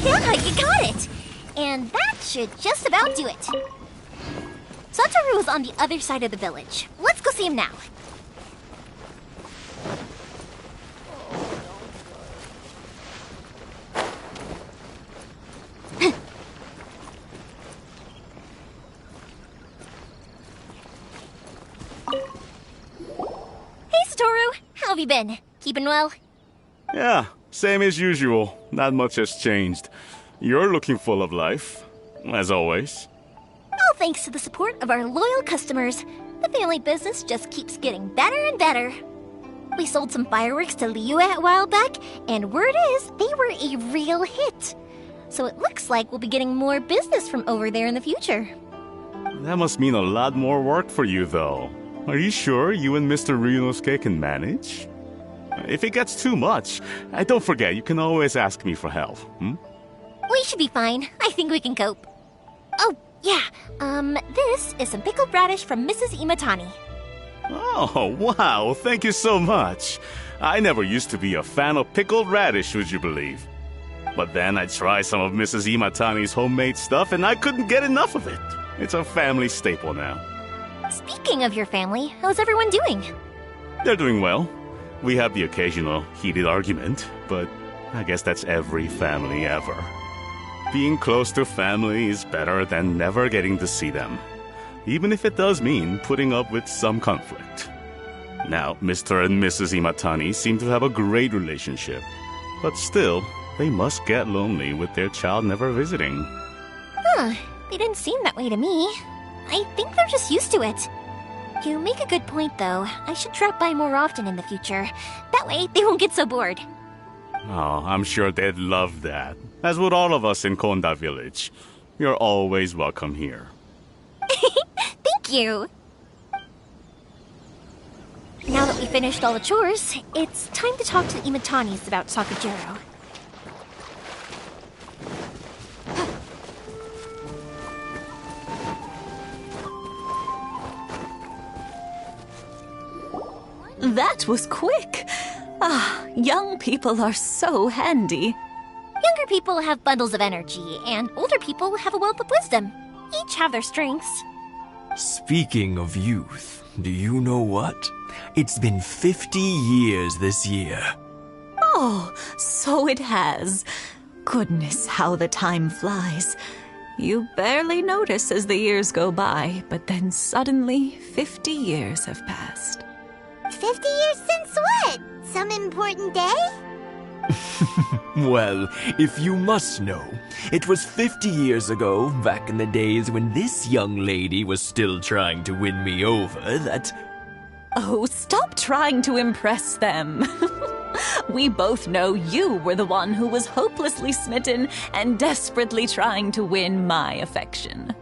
Yeah, you got it! And that should just about do it. Satoru is on the other side of the village. Let's go see him now. Hey, Satoru! How have you been? Keeping well? Yeah, same as usual. Not much has changed. You're looking full of life, as always. All thanks to the support of our loyal customers, the family business just keeps getting better and better. We sold some fireworks to Liyue a while back, and word is they were a real hit. So it looks like we'll be getting more business from over there in the future. That must mean a lot more work for you, though. Are you sure you and Mr. Ryunosuke can manage? If it gets too much, don't forget, you can always ask me for help, We should be fine. I think we can cope. Oh, yeah. This is some pickled radish from Mrs. Imatani. Oh, wow, thank you so much. I never used to be a fan of pickled radish, would you believe? But then I tried some of Mrs. Imatani's homemade stuff and I couldn't get enough of it. It's a family staple now. Speaking of your family, how's everyone doing? They're doing well. We have the occasional heated argument, but I guess that's every family ever. Being close to family is better than never getting to see them, even if it does mean putting up with some conflict. Now, Mr. and Mrs. Imatani seem to have a great relationship, but still, they must get lonely with their child never visiting. Huh, they didn't seem that way to me. I think they're just used to it. You make a good point, though. I should drop by more often in the future. That way, they won't get so bored. Oh, I'm sure they'd love that. As would all of us in Konda Village. You're always welcome here. Thank you! Now that we finished all the chores, it's time to talk to the Imatanis about Sakujiro. That was quick! Ah, young people are so handy. Younger people have bundles of energy, and older people have a wealth of wisdom. Each have their strengths. Speaking of youth, do you know what? It's been 50 years this year. Oh, so it has. Goodness, how the time flies. You barely notice as the years go by, but then suddenly 50 years have passed. 50 years since what? Some important day? Well, if you must know, it was 50 years ago, back in the days when this young lady was still trying to win me over, that... Oh, stop trying to impress them. We both know you were the one who was hopelessly smitten and desperately trying to win my affection.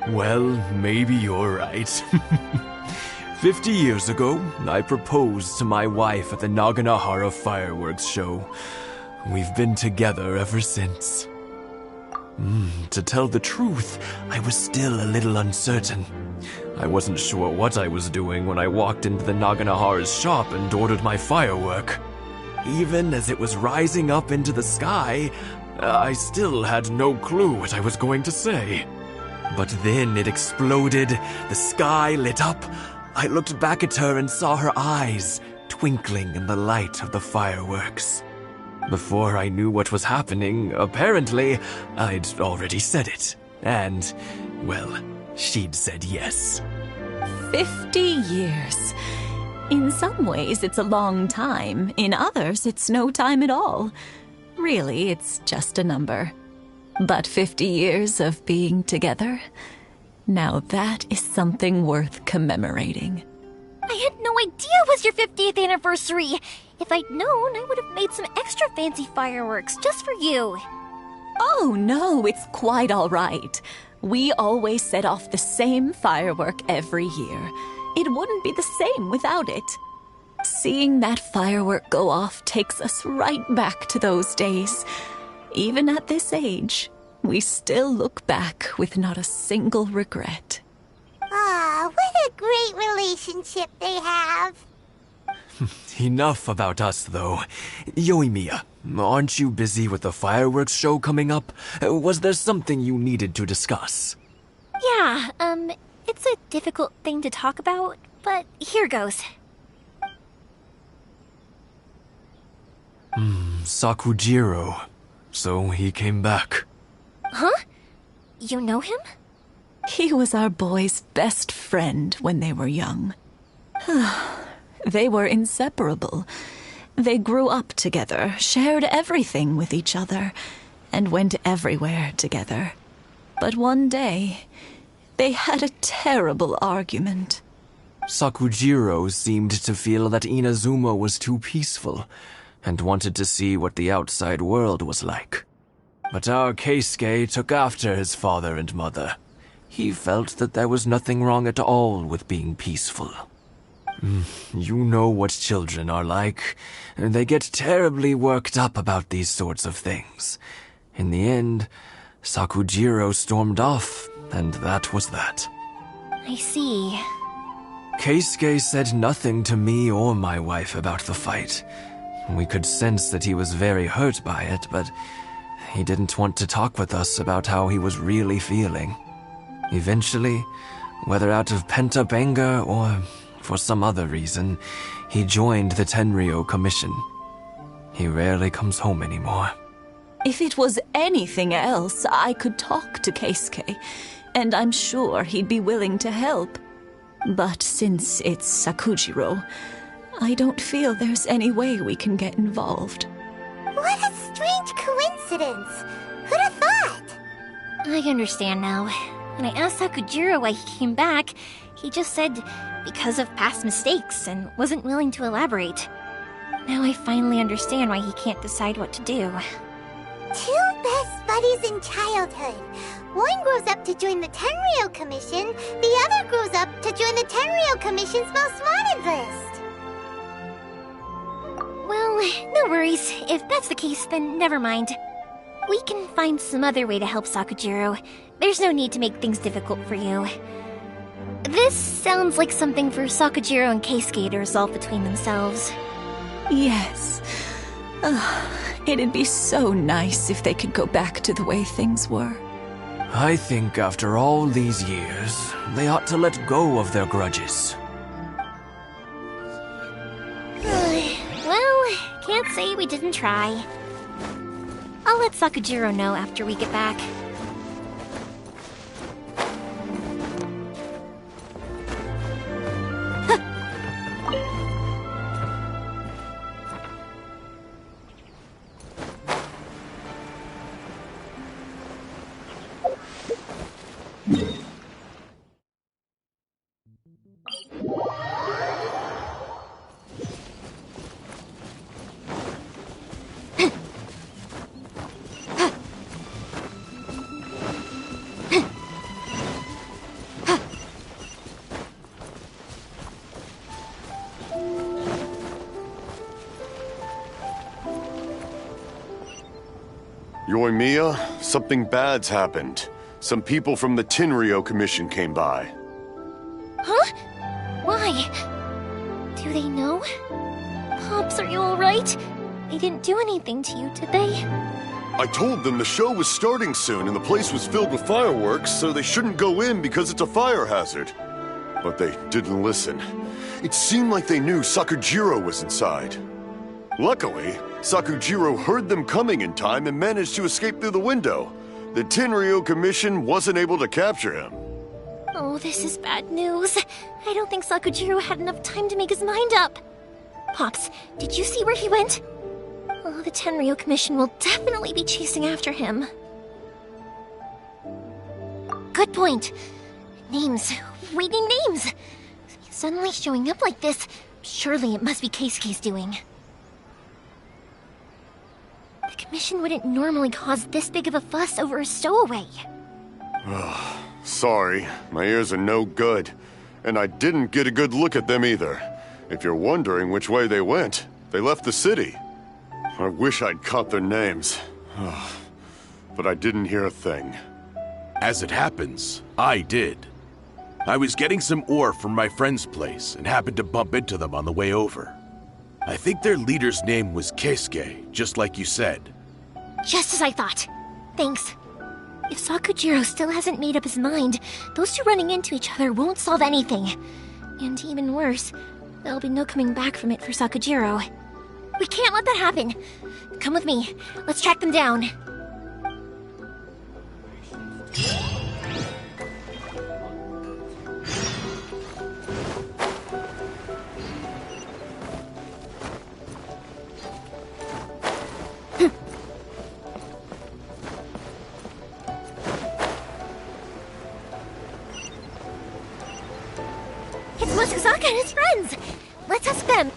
Well, maybe you're right. 50 years ago, I proposed to my wife at the Naganahara fireworks show. We've been together ever since. To tell the truth, I was still a little uncertain. I wasn't sure what I was doing when I walked into the Naganahara's shop and ordered my firework. Even as it was rising up into the sky, I still had no clue what I was going to say. But then it exploded, the sky lit up. I looked back at her and saw her eyes twinkling in the light of the fireworks. Before I knew what was happening, apparently, I'd already said it. And, well, she'd said yes. 50 years. In some ways, it's a long time. In others, it's no time at all. Really, it's just a number. But 50 years of being together? Now that is something worth commemorating. I had no idea it was your 50th anniversary! If I'd known, I would have made some extra fancy fireworks just for you. Oh no, it's quite all right. We always set off the same firework every year. It wouldn't be the same without it. Seeing that firework go off takes us right back to those days. Even at this age, we still look back with not a single regret. Ah, what a great relationship they have. Enough about us, though. Yoimiya, aren't you busy with the fireworks show coming up? Was there something you needed to discuss? Yeah, it's a difficult thing to talk about, but here goes. Sakujiro. So he came back. Huh? You know him? He was our boys' best friend when they were young. They were inseparable. They grew up together, shared everything with each other, and went everywhere together. But one day, they had a terrible argument. Sakujiro seemed to feel that Inazuma was too peaceful, and wanted to see what the outside world was like. But our Keisuke took after his father and mother. He felt that there was nothing wrong at all with being peaceful. You know what children are like. They get terribly worked up about these sorts of things. In the end, Sakujiro stormed off, and that was that. I see. Keisuke said nothing to me or my wife about the fight. We could sense that he was very hurt by it, but he didn't want to talk with us about how he was really feeling. Eventually, whether out of pent-up anger or for some other reason, he joined the Tenryo Commission. He rarely comes home anymore. If it was anything else, I could talk to Keisuke, and I'm sure he'd be willing to help. But since it's Sakujiro, I don't feel there's any way we can get involved. What a strange coincidence. Who'd have thought? I understand now. When I asked Sakujiro why he came back, he just said because of past mistakes and wasn't willing to elaborate. Now I finally understand why he can't decide what to do. Two best buddies in childhood. One grows up to join the Tenryou Commission, the other grows up to join the Tenryou Commission's most wanted list. Well, no worries. If that's the case, then never mind. We can find some other way to help Sakujiro. There's no need to make things difficult for you. This sounds like something for Sakujiro and Keisuke to resolve between themselves. Yes. It'd be so nice if they could go back to the way things were. I think after all these years, they ought to let go of their grudges. Well, can't say we didn't try. I'll let Sakujiro know after we get back. Yoimiya, something bad's happened. Some people from the Tenryou Commission came by. Huh? Why? Do they know? Pops, are you alright? They didn't do anything to you, did they? I told them the show was starting soon and the place was filled with fireworks, so they shouldn't go in because it's a fire hazard. But they didn't listen. It seemed like they knew Sakujiro was inside. Luckily, Sakujiro heard them coming in time and managed to escape through the window. The Tenryou Commission wasn't able to capture him. Oh, this is bad news. I don't think Sakujiro had enough time to make his mind up. Pops, did you see where he went? Oh, the Tenryou Commission will definitely be chasing after him. Good point. Names. Reading names. Suddenly showing up like this. Surely it must be Keisuke's doing. The Commission wouldn't normally cause this big of a fuss over a stowaway. Sorry, my ears are no good. And I didn't get a good look at them either. If you're wondering which way they went, they left the city. I wish I'd caught their names. But I didn't hear a thing. As it happens, I did. I was getting some ore from my friend's place and happened to bump into them on the way over. I think their leader's name was Keisuke, just like you said. Just as I thought. Thanks. If Sakujiro still hasn't made up his mind, those two running into each other won't solve anything. And even worse, there'll be no coming back from it for Sakujiro. We can't let that happen. Come with me. Let's track them down. It's Mochizaka and his friends. Let's ask them.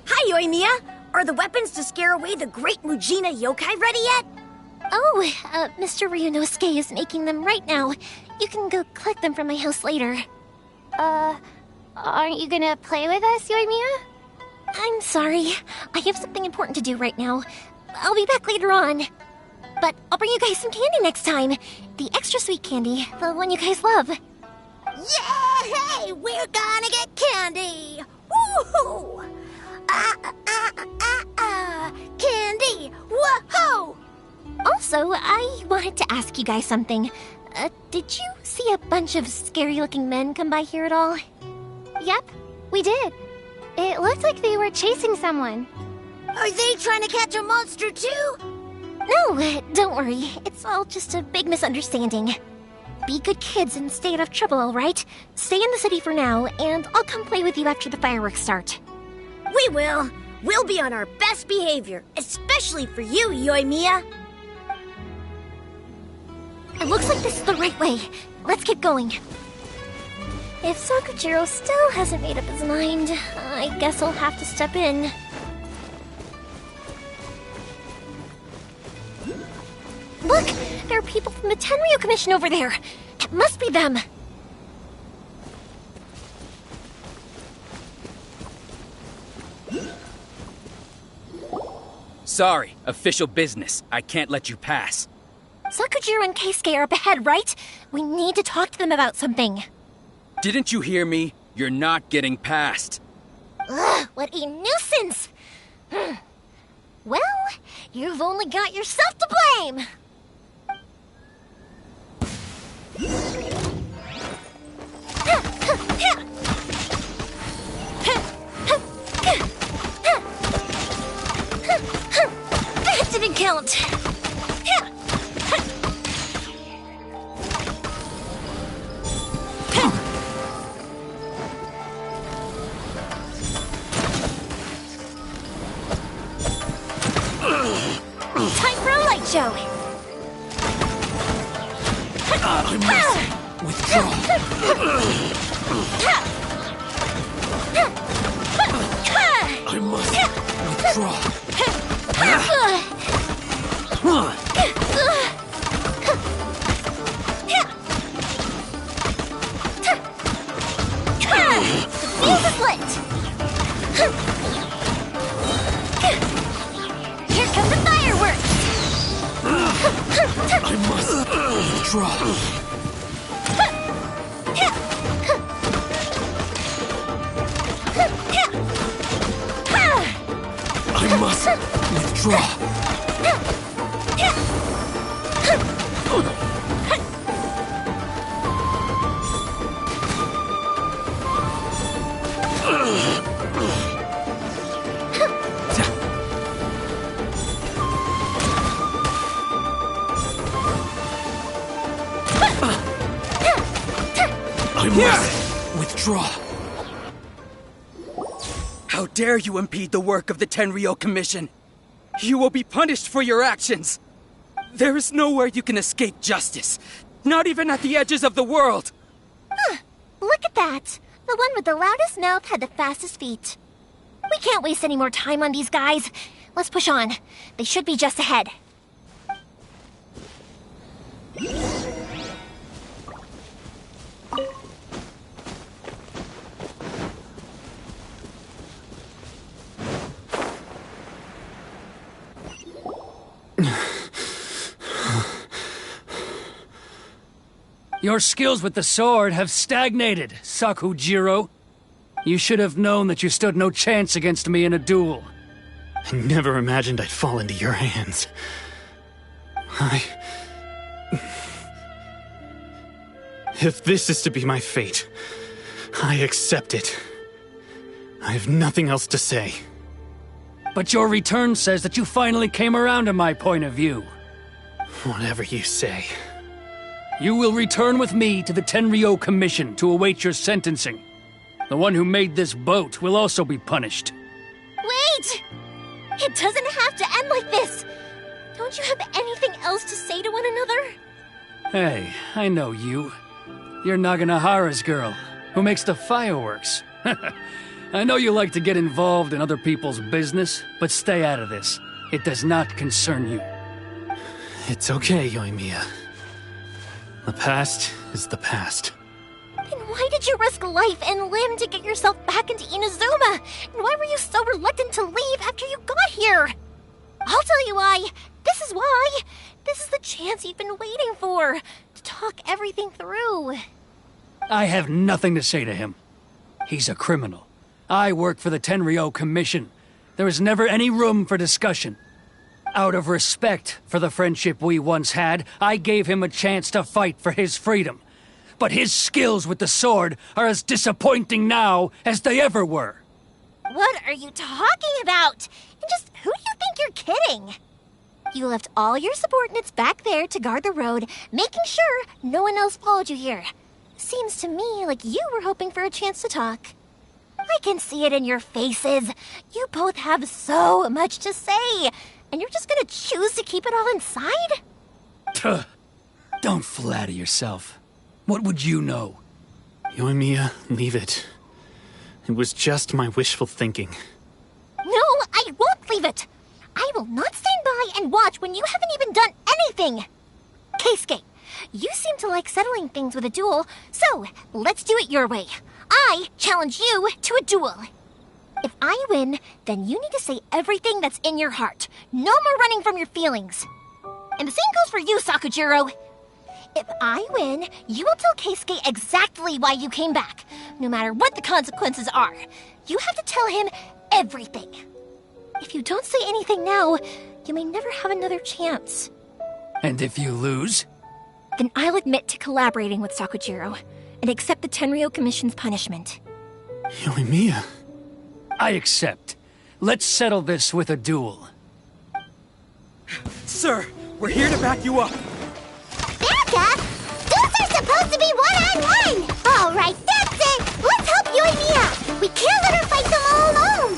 Hi, Yoimiya! Are the weapons to scare away the great Mujina yokai ready yet? Oh, Mr. Ryunosuke is making them right now. You can go collect them from my house later. Aren't you gonna play with us, Yoimiya? I'm sorry. I have something important to do right now. I'll be back later on. But I'll bring you guys some candy next time. The extra sweet candy, the one you guys love. Yay! We're gonna get candy! Woohoo! Candy! Whoa! Also, I wanted to ask you guys something. Did you see a bunch of scary-looking men come by here at all? Yep, we did. It looked like they were chasing someone. Are they trying to catch a monster too? No, don't worry. It's all just a big misunderstanding. Be good kids and stay out of trouble, all right? Stay in the city for now, and I'll come play with you after the fireworks start. We will. We'll be on our best behavior, especially for you, Yoimiya. It looks like this is the right way. Let's keep going. If Sakujiro still hasn't made up his mind, I guess I'll have to step in. Look! There are people from the Tenryu Commission over there! It must be them! Sorry, official business. I can't let you pass. Sakujiro and Keisuke are up ahead, right? We need to talk to them about something. Didn't you hear me? You're not getting past. Ugh, what a nuisance! Well, you've only got yourself to blame! That didn't count! Time for a light show! I must withdraw. I must withdraw. The fuse is lit! Here come the fireworks! I must withdraw. I must withdraw. I must withdraw. How dare you impede the work of the Tenryu Commission? You will be punished for your actions. There is nowhere you can escape justice. Not even at the edges of the world. Look at that. The one with the loudest mouth had the fastest feet. We can't waste any more time on these guys. Let's push on. They should be just ahead. Your skills with the sword have stagnated, Sakujiro. You should have known that you stood no chance against me in a duel. I never imagined I'd fall into your hands. If this is to be my fate, I accept it. I have nothing else to say. But your return says that you finally came around to my point of view. Whatever you say. You will return with me to the Tenryu Commission to await your sentencing. The one who made this boat will also be punished. Wait! It doesn't have to end like this! Don't you have anything else to say to one another? Hey, I know you. You're Naganahara's girl, who makes the fireworks. I know you like to get involved in other people's business, but stay out of this. It does not concern you. It's okay, Yoimiya. The past is the past. Then why did you risk life and limb to get yourself back into Inazuma? And why were you so reluctant to leave after you got here? I'll tell you why. This is why. This is the chance you've been waiting for. To talk everything through. I have nothing to say to him. He's a criminal. I work for the Tenryu Commission. There is never any room for discussion. Out of respect for the friendship we once had, I gave him a chance to fight for his freedom. But his skills with the sword are as disappointing now as they ever were. What are you talking about? And just who do you think you're kidding? You left all your subordinates back there to guard the road, making sure no one else followed you here. Seems to me like you were hoping for a chance to talk. I can see it in your faces. You both have so much to say. And you're just gonna choose to keep it all inside? Don't flatter yourself. What would you know? Yoimiya, leave it. It was just my wishful thinking. No, I won't leave it! I will not stand by and watch when you haven't even done anything! Keisuke, you seem to like settling things with a duel, so let's do it your way. I challenge you to a duel. If I win, then you need to say everything that's in your heart. No more running from your feelings. And the same goes for you, Sakujiro. If I win, you will tell Keisuke exactly why you came back, no matter what the consequences are. You have to tell him everything. If you don't say anything now, you may never have another chance. And if you lose? Then I'll admit to collaborating with Sakujiro and accept the Tenryou Commission's punishment. Yoimiya. I accept. Let's settle this with a duel. Sir, we're here to back you up. Backup? Those are supposed to be one-on-one! Alright, that's it! Let's help Yoimiya! We can't let her fight them all alone!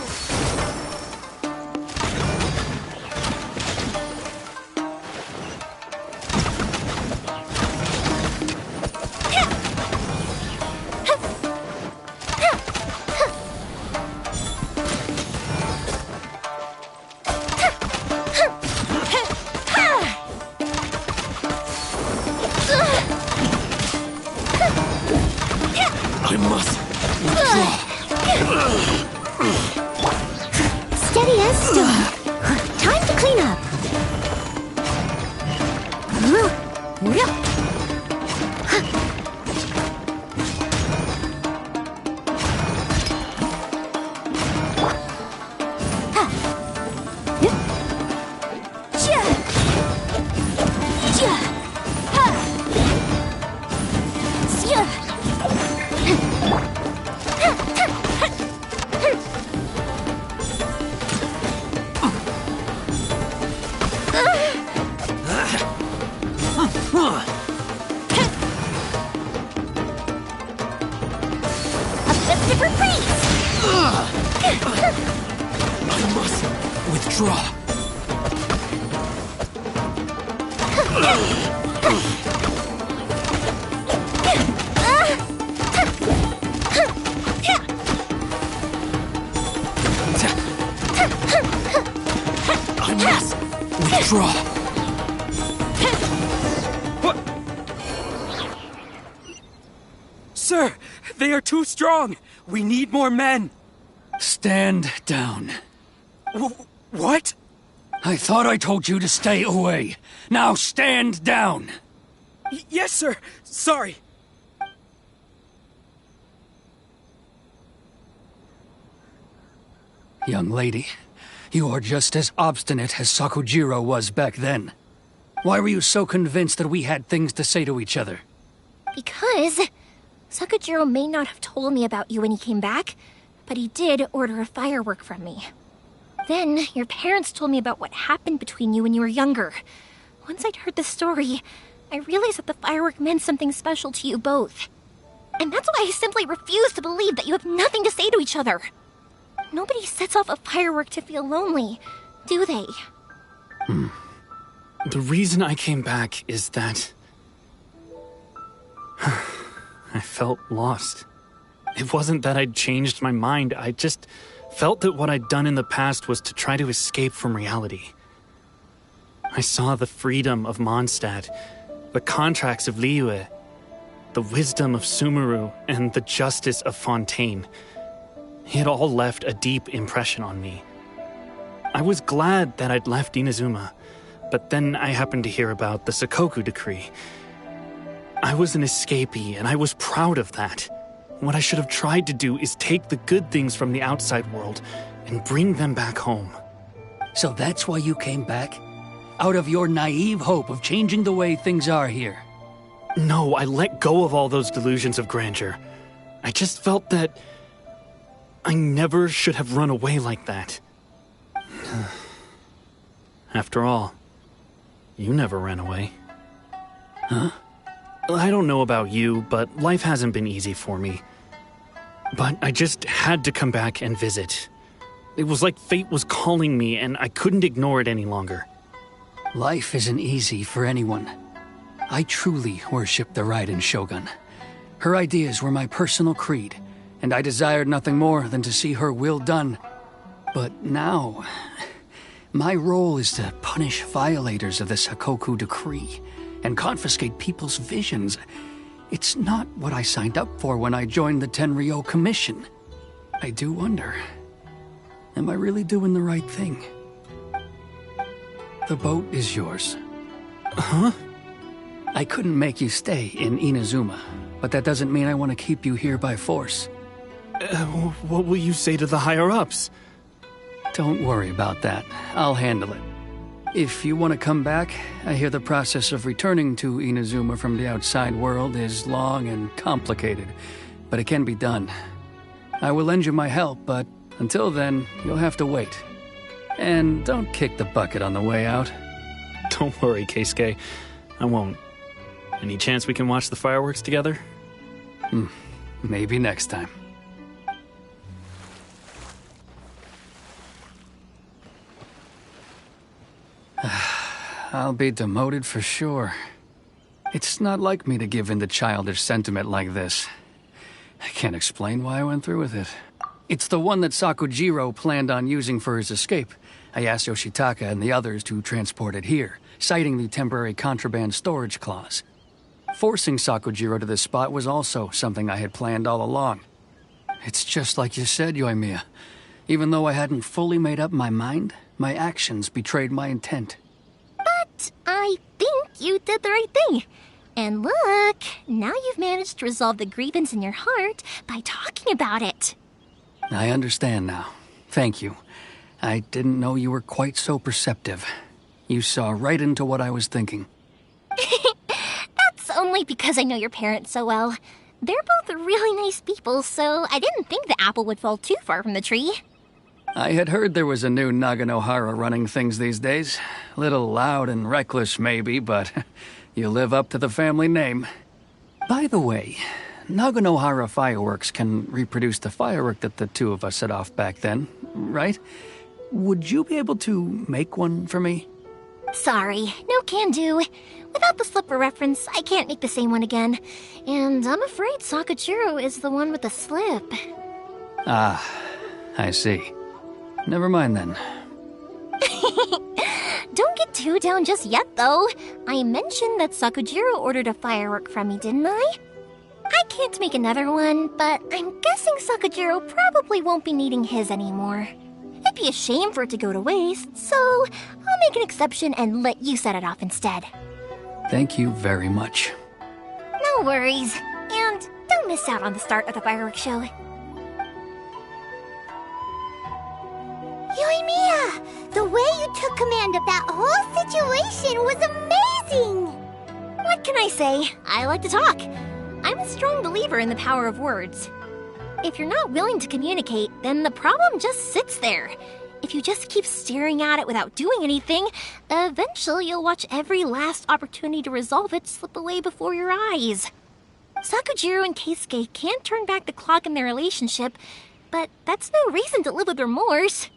I must withdraw. Steady as stone. Time to clean up. I must withdraw. I must withdraw. Sir, they are too strong. We need more men. Stand down. What? I thought I told you to stay away. Now stand down. Yes, sir. Sorry. Young lady, you are just as obstinate as Sakujiro was back then. Why were you so convinced that we had things to say to each other? Because Sakujiro may not have told me about you when he came back, but he did order a firework from me. Then, your parents told me about what happened between you when you were younger. Once I'd heard the story, I realized that the firework meant something special to you both. And that's why I simply refuse to believe that you have nothing to say to each other. Nobody sets off a firework to feel lonely, do they? The reason I came back is that I felt lost. It wasn't that I'd changed my mind, I just felt that what I'd done in the past was to try to escape from reality. I saw the freedom of Mondstadt, the contracts of Liyue, the wisdom of Sumeru, and the justice of Fontaine. It all left a deep impression on me. I was glad that I'd left Inazuma, but then I happened to hear about the Sakoku decree. I was an escapee, and I was proud of that. What I should have tried to do is take the good things from the outside world and bring them back home. So that's why you came back? Out of your naive hope of changing the way things are here? No, I let go of all those delusions of grandeur. I just felt that I never should have run away like that. After all, you never ran away. Huh? I don't know about you, but life hasn't been easy for me. But I just had to come back and visit. It was like fate was calling me, and I couldn't ignore it any longer. Life isn't easy for anyone. I truly worship the Raiden Shogun. Her ideas were my personal creed, and I desired nothing more than to see her will done. But now, my role is to punish violators of this Hakoku decree and confiscate people's visions. It's not what I signed up for when I joined the Tenryou Commission. I do wonder, am I really doing the right thing? The boat is yours. Huh? I couldn't make you stay in Inazuma, but that doesn't mean I want to keep you here by force. What will you say to the higher-ups? Don't worry about that. I'll handle it. If you want to come back, I hear the process of returning to Inazuma from the outside world is long and complicated, but it can be done. I will lend you my help, but until then, you'll have to wait. And don't kick the bucket on the way out. Don't worry, Keisuke. I won't. Any chance we can watch the fireworks together? Maybe next time. I'll be demoted for sure. It's not like me to give in to childish sentiment like this. I can't explain why I went through with it. It's the one that Sakujiro planned on using for his escape. I asked Yoshitaka and the others to transport it here, citing the temporary contraband storage clause. Forcing Sakujiro to this spot was also something I had planned all along. It's just like you said, Yoimiya. Even though I hadn't fully made up my mind, my actions betrayed my intent. But I think you did the right thing. And look, now you've managed to resolve the grievance in your heart by talking about it. I understand now. Thank you. I didn't know you were quite so perceptive. You saw right into what I was thinking. That's only because I know your parents so well. They're both really nice people, so I didn't think the apple would fall too far from the tree. I had heard there was a new Naganohara running things these days. Little loud and reckless, maybe, but you live up to the family name. By the way, Naganohara fireworks can reproduce the firework that the two of us set off back then, right? Would you be able to make one for me? Sorry, no can do. Without the slipper reference, I can't make the same one again. And I'm afraid Sakujiro is the one with the slip. Ah, I see. Never mind then. Don't get too down just yet, though. I mentioned that Sakujiro ordered a firework from me, didn't I? I can't make another one, but I'm guessing Sakujiro probably won't be needing his anymore. It'd be a shame for it to go to waste, so I'll make an exception and let you set it off instead. Thank you very much. No worries. And don't miss out on the start of the fireworks show. Yoimiya, the way you took command of that whole situation was amazing! What can I say? I like to talk. I'm a strong believer in the power of words. If you're not willing to communicate, then the problem just sits there. If you just keep staring at it without doing anything, eventually you'll watch every last opportunity to resolve it slip away before your eyes. Sakujiro and Keisuke can't turn back the clock in their relationship, but that's no reason to live with remorse.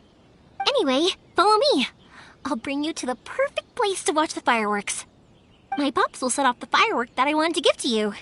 Anyway, follow me. I'll bring you to the perfect place to watch the fireworks. My pops will set off the firework that I wanted to give to you.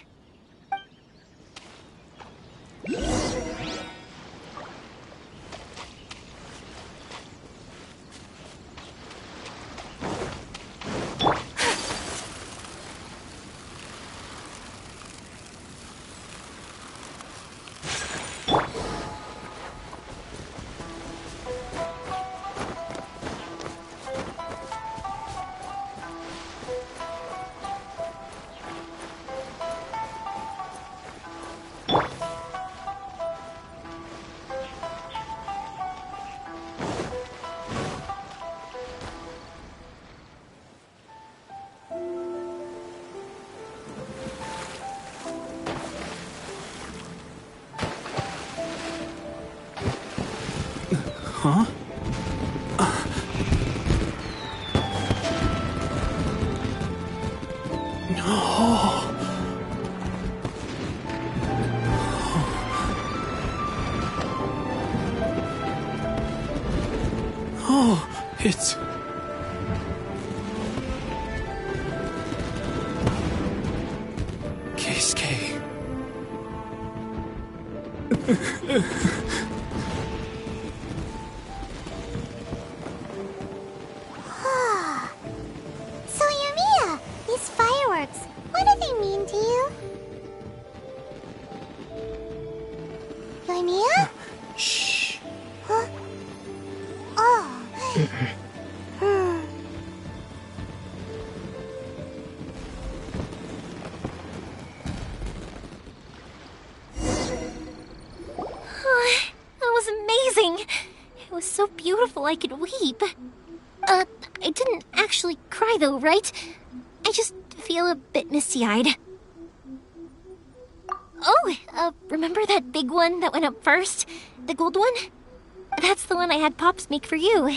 Huh? It's... was so beautiful I could weep. I didn't actually cry though, right? I just feel a bit misty-eyed. Oh, remember that big one that went up first? The gold one? That's the one I had Pops make for you.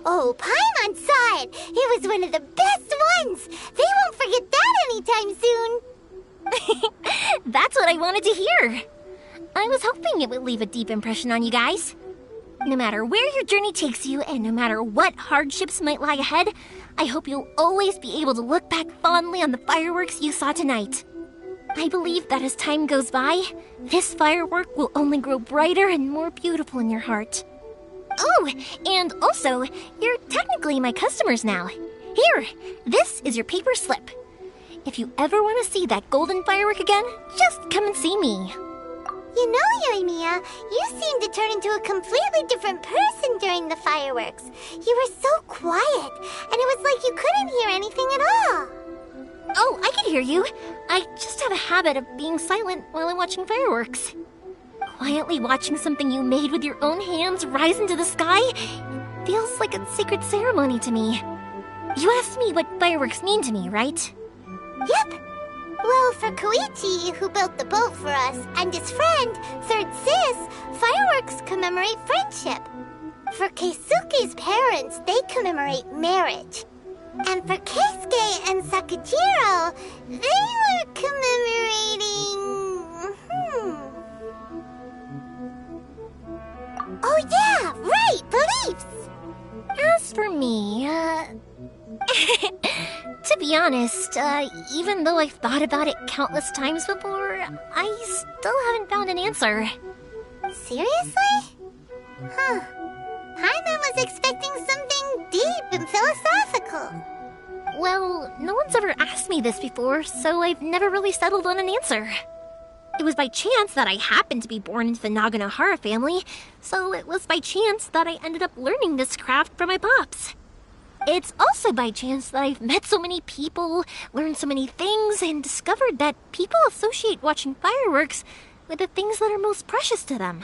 Oh, Paimon saw it! It was one of the best ones! They won't forget that anytime soon! That's what I wanted to hear! I was hoping it would leave a deep impression on you guys. No matter where your journey takes you, and no matter what hardships might lie ahead, I hope you'll always be able to look back fondly on the fireworks you saw tonight. I believe that as time goes by, this firework will only grow brighter and more beautiful in your heart. Oh, and also, you're technically my customers now. Here, this is your paper slip. If you ever want to see that golden firework again, just come and see me. You know, Yoimiya, you seemed to turn into a completely different person during the fireworks. You were so quiet, and it was like you couldn't hear anything at all. Oh, I can hear you. I just have a habit of being silent while I'm watching fireworks. Quietly watching something you made with your own hands rise into the sky feels like a sacred ceremony to me. You asked me what fireworks mean to me, right? Yep. Well, for Koichi, who built the boat for us, and his friend, Third Sis, fireworks commemorate friendship. For Keisuke's parents, they commemorate marriage. And for Keisuke and Sakajiro, they were commemorating... Oh yeah, right, beliefs! As for me, to be honest, even though I've thought about it countless times before, I still haven't found an answer. Seriously? Huh. Paimon was expecting something deep and philosophical. Well, no one's ever asked me this before, so I've never really settled on an answer. It was by chance that I happened to be born into the Naganohara family, so it was by chance that I ended up learning this craft from my pops. It's also by chance that I've met so many people, learned so many things, and discovered that people associate watching fireworks with the things that are most precious to them.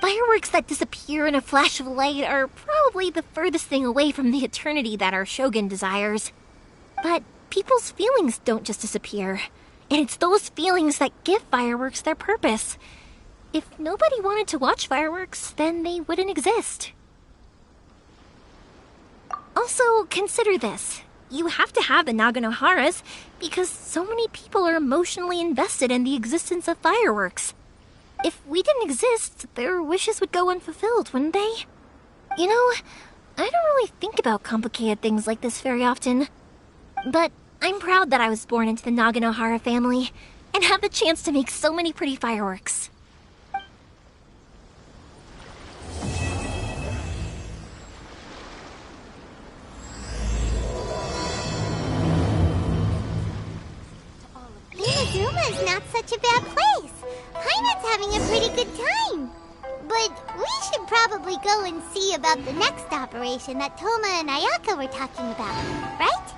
Fireworks that disappear in a flash of light are probably the furthest thing away from the eternity that our shogun desires. But people's feelings don't just disappear. And it's those feelings that give fireworks their purpose. If nobody wanted to watch fireworks, then they wouldn't exist. Also, consider this. You have to have the Naganoharas because so many people are emotionally invested in the existence of fireworks. If we didn't exist, their wishes would go unfulfilled, wouldn't they? You know, I don't really think about complicated things like this very often. But I'm proud that I was born into the Naganohara family and have the chance to make so many pretty fireworks. Inazuma is not such a bad place. Paimon's having a pretty good time. But we should probably go and see about the next operation that Toma and Ayaka were talking about, right?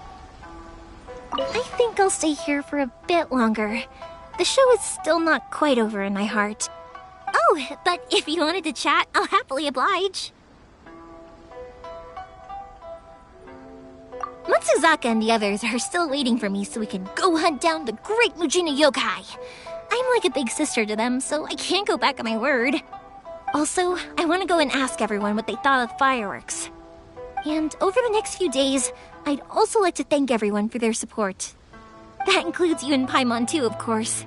I think I'll stay here for a bit longer. The show is still not quite over in my heart. Oh, but if you wanted to chat, I'll happily oblige. Matsuzaka and the others are still waiting for me so we can go hunt down the great Mujina yokai. I'm like a big sister to them, so I can't go back on my word. Also, I want to go and ask everyone what they thought of fireworks. And over the next few days, I'd also like to thank everyone for their support. That includes you and Paimon too, of course.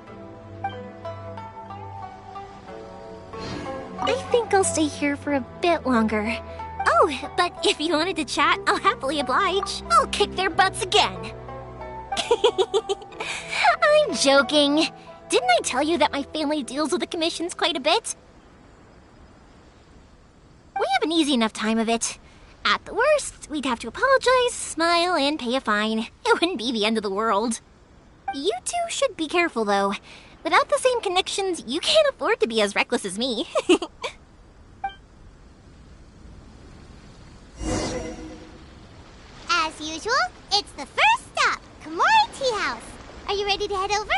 I think I'll stay here for a bit longer. Oh, but if you wanted to chat, I'll happily oblige. I'll kick their butts again. I'm joking. Didn't I tell you that my family deals with the commissions quite a bit? We have an easy enough time of it. At the worst, we'd have to apologize, smile, and pay a fine. It wouldn't be the end of the world. You two should be careful, though. Without the same connections, you can't afford to be as reckless as me. As usual, it's the first stop, Komori Tea House. Are you ready to head over?